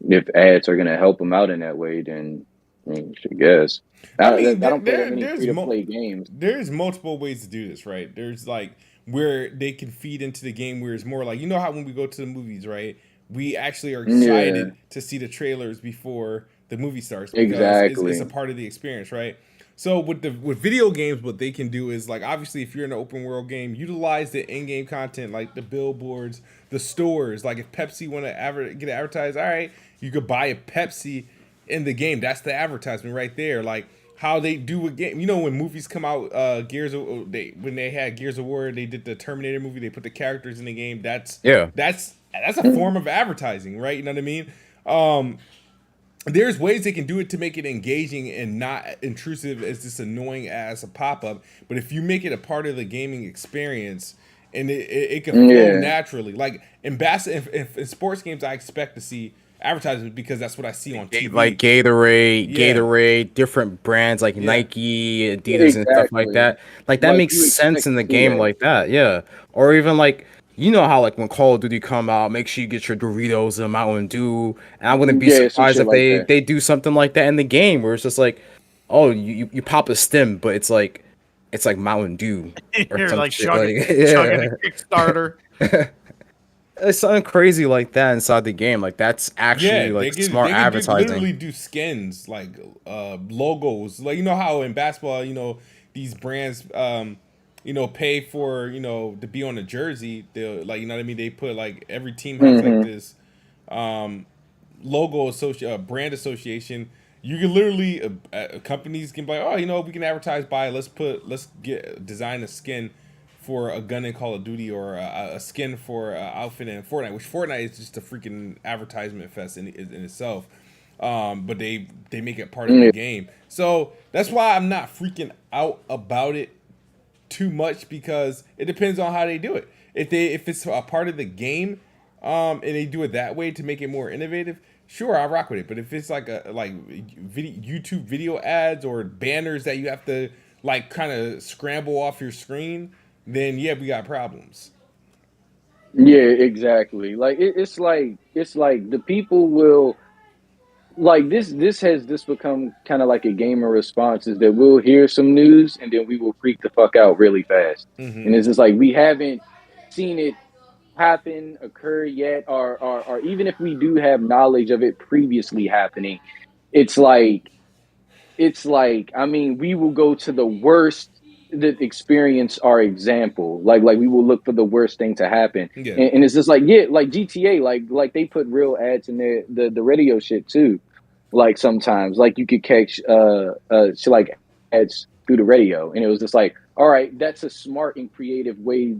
if ads are gonna help them out in that way, then I mean, I guess. I don't play that many free to play games. There's multiple ways to do this, right? There's like where they can feed into the game, where it's more like, you know how when we go to the movies, right? We actually are excited to see the trailers before the movie starts. Exactly. It's a part of the experience, right? So with video games, what they can do is like, obviously, if you're in an open world game, utilize the in-game content, like the billboards, the stores. Like if Pepsi want to get advertised, all right, you could buy a Pepsi in the game. That's the advertisement right there. Like how they do a game. You know, when movies come out, when they had Gears of War, they did the Terminator movie. They put the characters in the game. That's a form of advertising, right? You know what I mean? There's ways they can do it to make it engaging and not intrusive as this annoying as a pop-up. But if you make it a part of the gaming experience, and it can flow naturally, like in sports games, I expect to see advertisements because that's what I see on TV. Like Gatorade, different brands like Nike, Adidas, and stuff like that. Like that makes sense in the game like that, yeah. Or even like, you know how like when Call of Duty come out, make sure you get your Doritos and Mountain Dew. And I wouldn't be surprised if they do something like that in the game where it's just like, oh, you pop a stim, but it's like Mountain Dew. Or You're like chugging a Kickstarter. It's something crazy like that inside the game. Like that's actually smart advertising. They literally do skins, like logos. Like, you know how in basketball, you know, these brands pay for, to be on a jersey. They'll, like, you know what I mean? They put like every team has like this logo brand association. You can literally companies can be like, oh, we can advertise by let's design a skin for a gun in Call of Duty, or a skin for an outfit in Fortnite, which Fortnite is just a freaking advertisement fest in itself. But they make it part of the game. So that's why I'm not freaking out about it too much, because it depends on how they do it. If it's a part of the game, and they do it that way to make it more innovative, sure, I'll rock with it. But if it's like YouTube video ads or banners that you have to like kind of scramble off your screen, then we got problems. Yeah, exactly. Like it's like the people will like this has become kind of like a gamer response, is that we'll hear some news and then we will freak the fuck out really fast. And it's just like we haven't seen it occur yet, or even if we do have knowledge of it previously happening, it's like I mean, we will go to the worst that experience our example. Like we will look for the worst thing to happen. And it's just like like GTA, like they put real ads in the radio shit too. Like sometimes like you could catch like ads through the radio, and it was just like, all right, that's a smart and creative way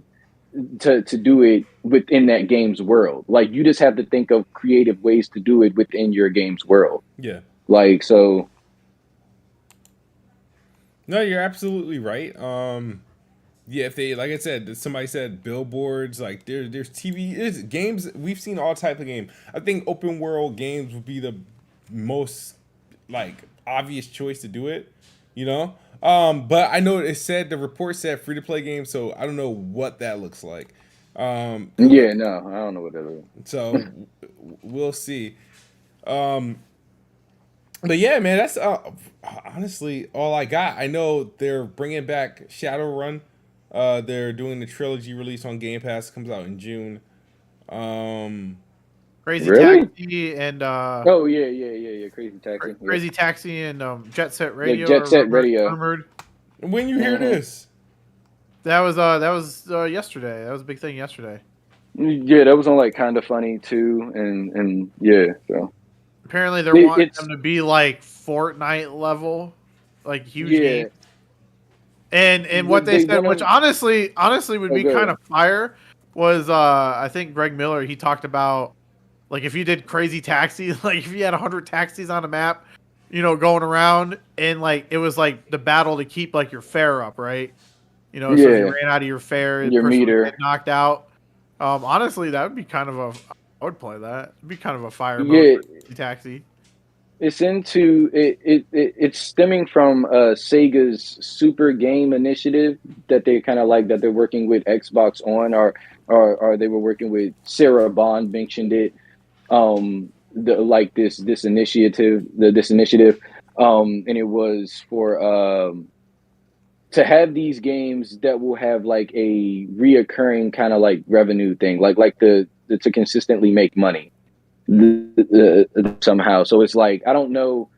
to do it within that game's world. Like you just have to think of creative ways to do it within your game's world. Like, so no, you're absolutely right. If they, like I said, somebody said billboards, like there's TV, there's games. We've seen all type of game. I think open world games would be the most like obvious choice to do it, but I know the report said free to play games, so I don't know what that looks like. I don't know what that looks like. So we'll see. But yeah, man, that's honestly all I got. I know they're bringing back Shadowrun. They're doing the trilogy release on Game Pass. It comes out in June. Crazy Taxi and Crazy Taxi. Crazy Taxi and Jet Set Radio. Jet Set Radio. Rumored. And when you hear this, that was yesterday. That was a big thing yesterday. Yeah, that was on like Kinda Funny too, and so. Apparently, they're wanting them to be like Fortnite level, like huge games. And what they said, which honestly would be kind of fire, was I think Greg Miller, he talked about like if you did Crazy Taxi, like if you had 100 taxis on a map, going around, and like it was like the battle to keep like your fare up, right? So if you ran out of your fare, your meter get knocked out. Honestly, that would be kind of I would play that. It'd be kind of a fire mode for Taxi. It's it's stemming from Sega's Super Game Initiative that they kind of like, that they're working with Xbox on, or they were working with Sarah Bond mentioned it. This initiative, and it was for to have these games that will have like a reoccurring kind of like revenue thing, like to consistently make money somehow. So it's like, I don't know,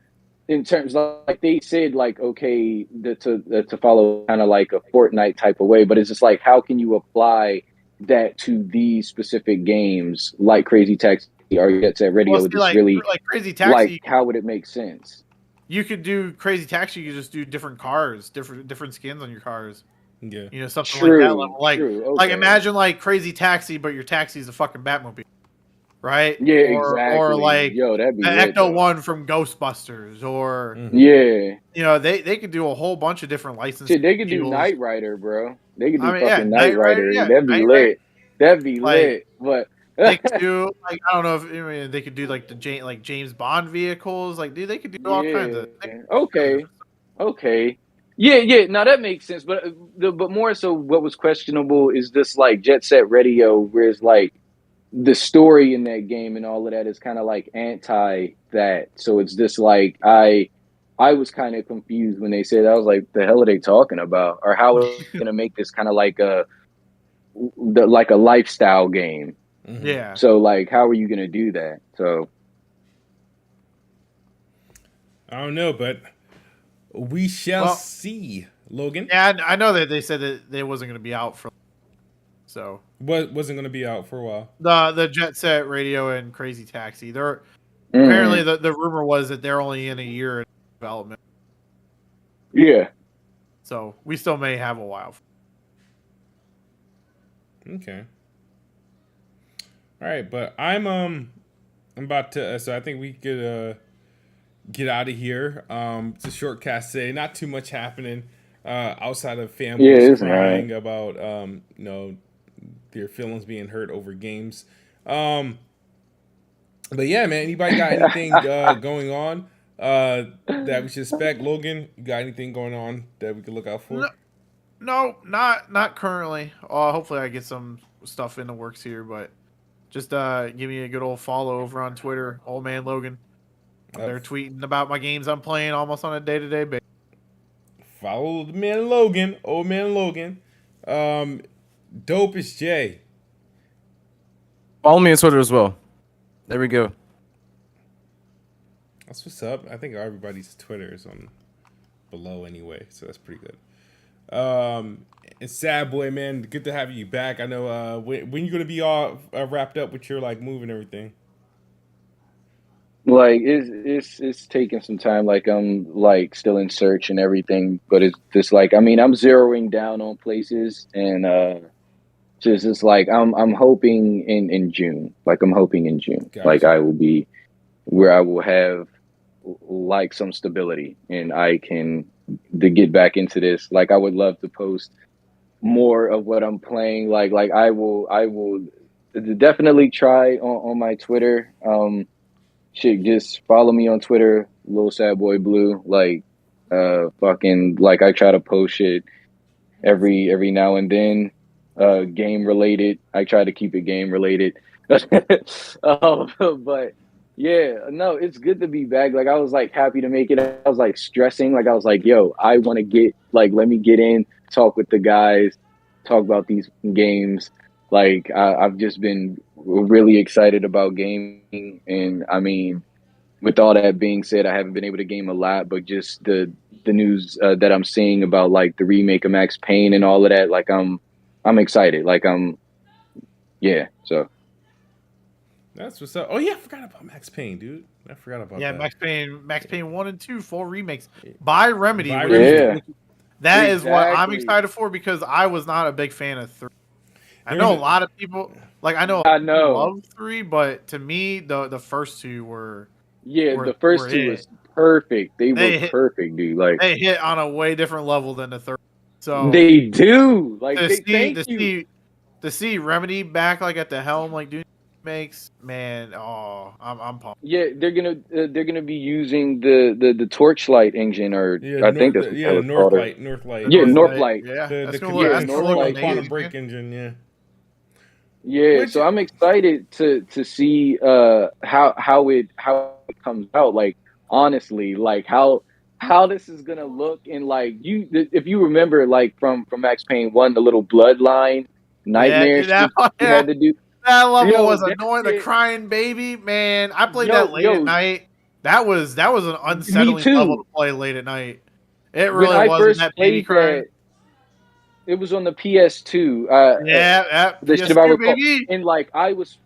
in terms of, like they said, like, okay, to follow kind of like a Fortnite type of way, but it's just like, how can you apply that to these specific games like Crazy Taxi or Jet Set Radio? Well, like Crazy Taxi, like how would it make sense? you could do Crazy Taxi. You could just do different cars, different skins on your cars. Yeah. You know, something True, like that level. true, Like okay. imagine like Crazy Taxi, but your taxi's a fucking Batmobile, right? Yeah, Or exactly. like Yo, that'd be the lit, Ecto though. 1 from Ghostbusters, or Yeah. you know, they could do a whole bunch of different licenses. Shit, they could do deals. Knight Rider, bro. They could do I mean, yeah, fucking Knight Rider. yeah, That'd be Knight lit. Rider. That'd be Like, lit. But they could do like I don't know if I mean, they could do like James Bond vehicles. Like, dude, they could do all kinds of. Okay. Yeah. Now that makes sense. But but more so, what was questionable is this like Jet Set Radio, where it's like the story in that game and all of that is kind of like anti that. So it's just like I was kind of confused when they said. I was like, the hell are they talking about? Or how are they gonna make this kind of like a lifestyle game? Yeah. So like, how are you gonna do that? So I don't know, but we shall see, Logan. Yeah, I know that they said that they wasn't going to be out for. So What wasn't going to be out for a while? the Jet Set Radio and Crazy Taxi. They're apparently the rumor was that they're only in a year in development. yeah. So we still may have a while. Okay. All right, but I'm about to. So I think we could get out of here. It's a short cast today. Not too much happening outside of families crying about you know, their feelings being hurt over games. But yeah, man. Anybody got anything going on that we should expect? Logan, you got anything going on that we could look out for? No, not currently. Hopefully I get some stuff in the works here, but just give me a good old follow over on Twitter, Ole Man Logan. They're tweeting about my games I'm playing almost on a day-to-day basis. Follow the man Logan, Ole Man Logan. Dope is Jay. Follow me on Twitter as well. There we go. That's what's up. I think everybody's Twitter is on below anyway, so that's pretty good. And Sad Boy, man, good to have you back. I know when you gonna be all wrapped up with your like move and everything. Like it's taking some time. Like I'm like still in search and everything, but it's just like I'm zeroing down on places and just like I'm hoping in June. Like I'm hoping in June. Gotcha. Like I will be where I will have like some stability and I can to get back into this. Like I would love to post more of what I'm playing. Like I will definitely try on my Twitter. Shit, just follow me on Twitter, Lil Sad Boy Blue. Like, fucking, like I try to post shit every now and then, game related. I try to keep it game related. But yeah, no, it's good to be back. Like I was like happy to make it. I was like stressing. Like I was like, yo, I want to get like, let me get in, talk with the guys, talk about these games. Like I've just been really excited about gaming, and I mean, with all that being said, I haven't been able to game a lot, but just the news that I'm seeing about like the remake of Max Payne and all of that, like I'm excited. Like yeah. So that's what's up. Oh yeah, I forgot about Max Payne, dude. I forgot about that. Max Payne 1 and 2 full remakes by Remedy. Yeah. That is what I'm excited for because I was not a big fan of 3. I know a lot of people like I know love 3, but to me the first 2 were the first 2 was perfect. They were perfect, dude. Like they hit on a way different level than the third. So they do. Like to see Remedy back like at the helm, like doing makes man. Oh, I'm pumped. Yeah, they're gonna be using the Torchlight engine, or I think that's what Northlight. Yeah, Northlight. Yeah, the Northlight quantum break engine. Yeah. Yeah, so I'm excited to see how it comes out. Like honestly, like how this is gonna look, and like if you remember, like from Max Payne 1, the little bloodline nightmares you had to do. That level was annoying. The crying baby, man. I played that late at night. That was an unsettling level to play late at night. It really wasn't that baby crying. It was on the PS2. PS2, baby. And like I was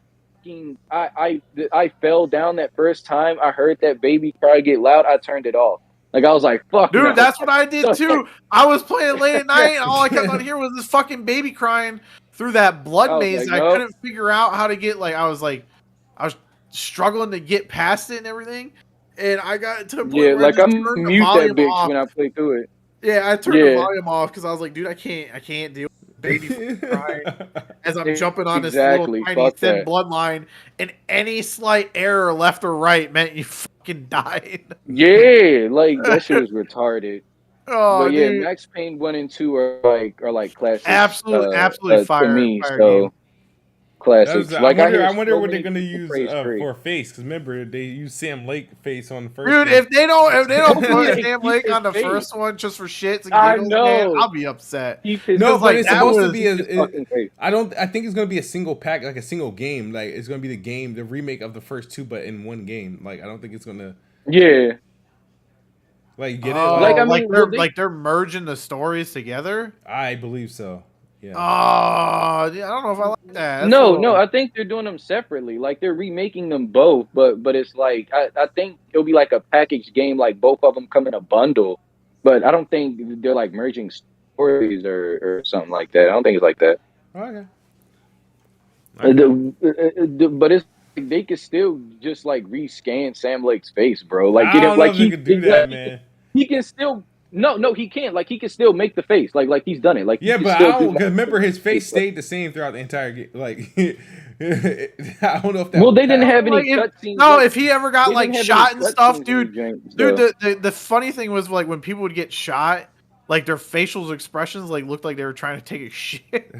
I fell down that first time. I heard that baby cry get loud. I turned it off. Like I was like, fuck. Dude, no. that's what I did too. I was playing late at night, and all I kept on hearing was this fucking baby crying through that blood I was maze. like, I nope. couldn't figure out how to get I was struggling to get past it and everything. And I got to the point where like I I'm just turned the mute that volume bitch off. when I play through it. Yeah, I turned the Yeah. volume off because I was like, dude, I can't deal with baby fucking crying as I'm jumping on this little Exactly, tiny fuck thin that. bloodline, and any slight error left or right meant you fucking died. Yeah, like that shit was retarded. Oh, But yeah, dude. Max Payne 1 and 2 are like classics. Absolutely to me. fire So game. classics. I Like wonder hear so what they're many gonna people use praise Craig. for a face, because remember they used Sam Lake face on the first. Dude, one. if they don't Hopefully put they Sam keep Lake his on the face. first one just for shits and I giggles, man, know. I'll be upset. Keep his No, Because, but it's that supposed to was- be his fucking face. I think it's gonna be a single pack, like a single game. Like it's gonna be the remake of the first two, but in one game. Like I don't think it's gonna Yeah. like get Oh, it. Like, I like mean, they're merging the stories together. I believe so. Yeah. Oh, yeah, I don't know if I like that. That's a No, little- I think they're doing them separately. Like they're remaking them both, but it's like I think it'll be like a packaged game, like both of them come in a bundle. But I don't think they're like merging stories or something like that. I don't think it's like that. Okay. But it's they could still just like rescan Sam Lake's face, bro. Like I get don't him know like if they could do that, man. He can still no, he can't. Like he can still make the face. Like he's done it. Like he Yeah, can but I still do don't that. remember his face stayed the same throughout the entire game. Like I don't know if that. Well, they didn't have any Like, cutscenes. No, like, if he ever got they like didn't have shot any and stuff, cutscenes dude. in these Dude, games, the funny thing was like when people would get shot, like their facial expressions like looked like they were trying to take a shit.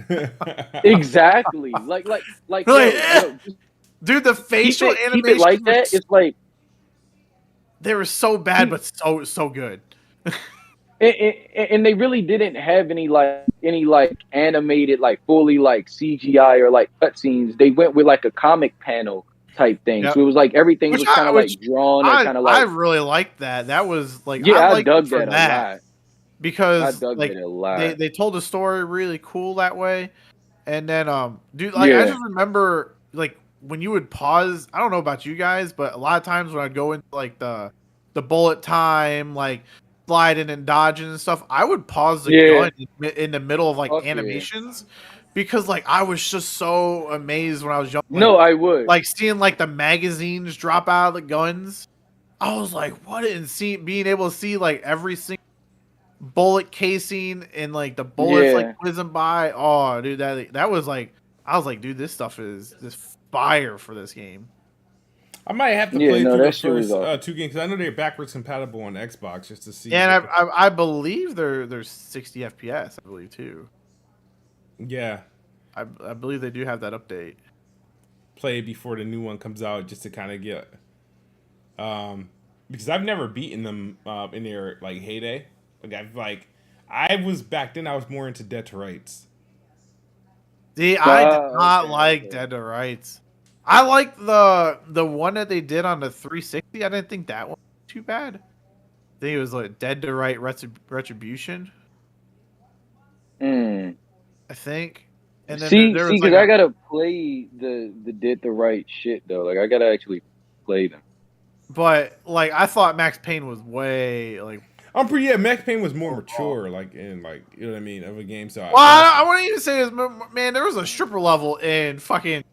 exactly. Like Like, yo, Dude, the facial keep animations it like that. It's like they were so bad, but so good. and they really didn't have any animated like fully like CGI or like cutscenes. They went with like a comic panel type thing. Yep. So it was like everything Which was kind of like drawn and kind of like I really liked that. That was like yeah, I liked dug it for that a lot. because I dug like it a lot. they told the story really cool that way. And then dude, like Yeah. I just remember like when you would pause, I don't know about you guys, but a lot of times when I'd go into like the bullet time, like sliding and dodging and stuff, I would pause the Yeah. gun in the middle of like Fuck yeah. animations because like I was just so amazed when I was young. Like, No, I would. like seeing like the magazines drop out of the guns. I was like, what? And being able to see like every single bullet casing and like the bullets Yeah. like whizzing by. Oh, dude, that was like, I was like, dude, this stuff is fire for this game. I might have to Yeah, play no, through that the shit was first awesome. 2 games because I know they're backwards compatible on Xbox just to see. And I believe they're 60 FPS. I believe too. Yeah, I believe they do have that update. play before the new one comes out just to kind of get, because I've never beaten them in their like heyday. I was back then. I was more into Dead to Rights. See, I did Oh, not okay, like okay. Dead to Rights. I liked the one that they did on the 360. I didn't think that one was too bad. I think it was like Dead to Right Retribution. Mm. I think. And then See, there was because like I gotta play the did the right shit though. Like I gotta actually play them. but like I thought Max Payne was way like. I'm pretty. Yeah, Max Payne was more mature, like in like you know what I mean of a game. So Well, I wouldn't even say this, man. There was a stripper level in fucking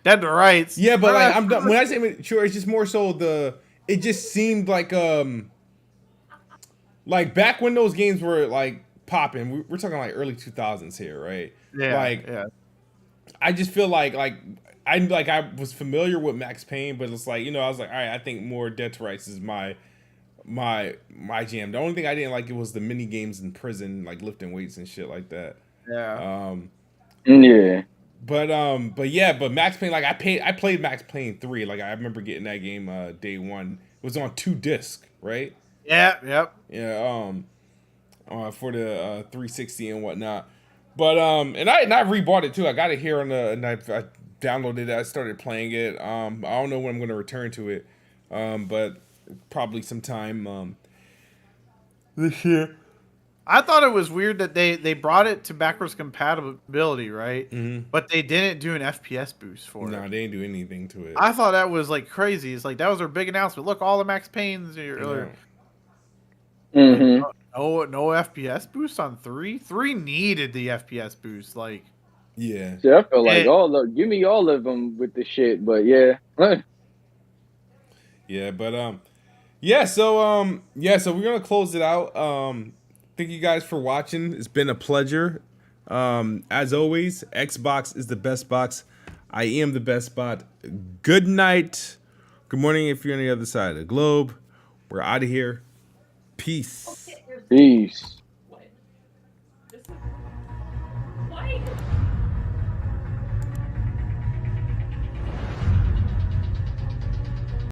Dead to Rights. yeah, but like I'm done. When I say mature, it's just more so it just seemed like back when those games were like popping. We're talking like early 2000s here, right? Yeah, Like yeah. I just feel like I was familiar with Max Payne, but it's like I was like, all right, I think more Dead to Rights is my jam. The only thing I didn't like it was the mini games in prison, like lifting weights and shit like that. Yeah. Yeah. But Max Payne, like I played Max Payne 3. Like I remember getting that game day one. It was on 2 discs, right? Yeah. Yep. Yeah. For the 360 and whatnot. But and I rebought it too. I got it here and I downloaded it. I started playing it. I don't know when I'm going to return to it. But probably sometime this year. I thought it was weird that they brought it to backwards compatibility, right? Mm-hmm. But they didn't do an FPS boost for No, it. they didn't do anything to it. I thought that was like crazy. It's like that was their big announcement. Look, all the Max Paynes. Mm-hmm. No FPS boost on 3. 3 needed the FPS boost. Like, Yeah. See, I feel like It- give me all of them with the shit, but yeah. Yeah, but so we're gonna close it out. Thank you guys for watching. It's been a pleasure. As always, Xbox is the best box. I am the best bot. Good night. Good morning if you're on the other side of the globe. We're out of here. Peace. Peace.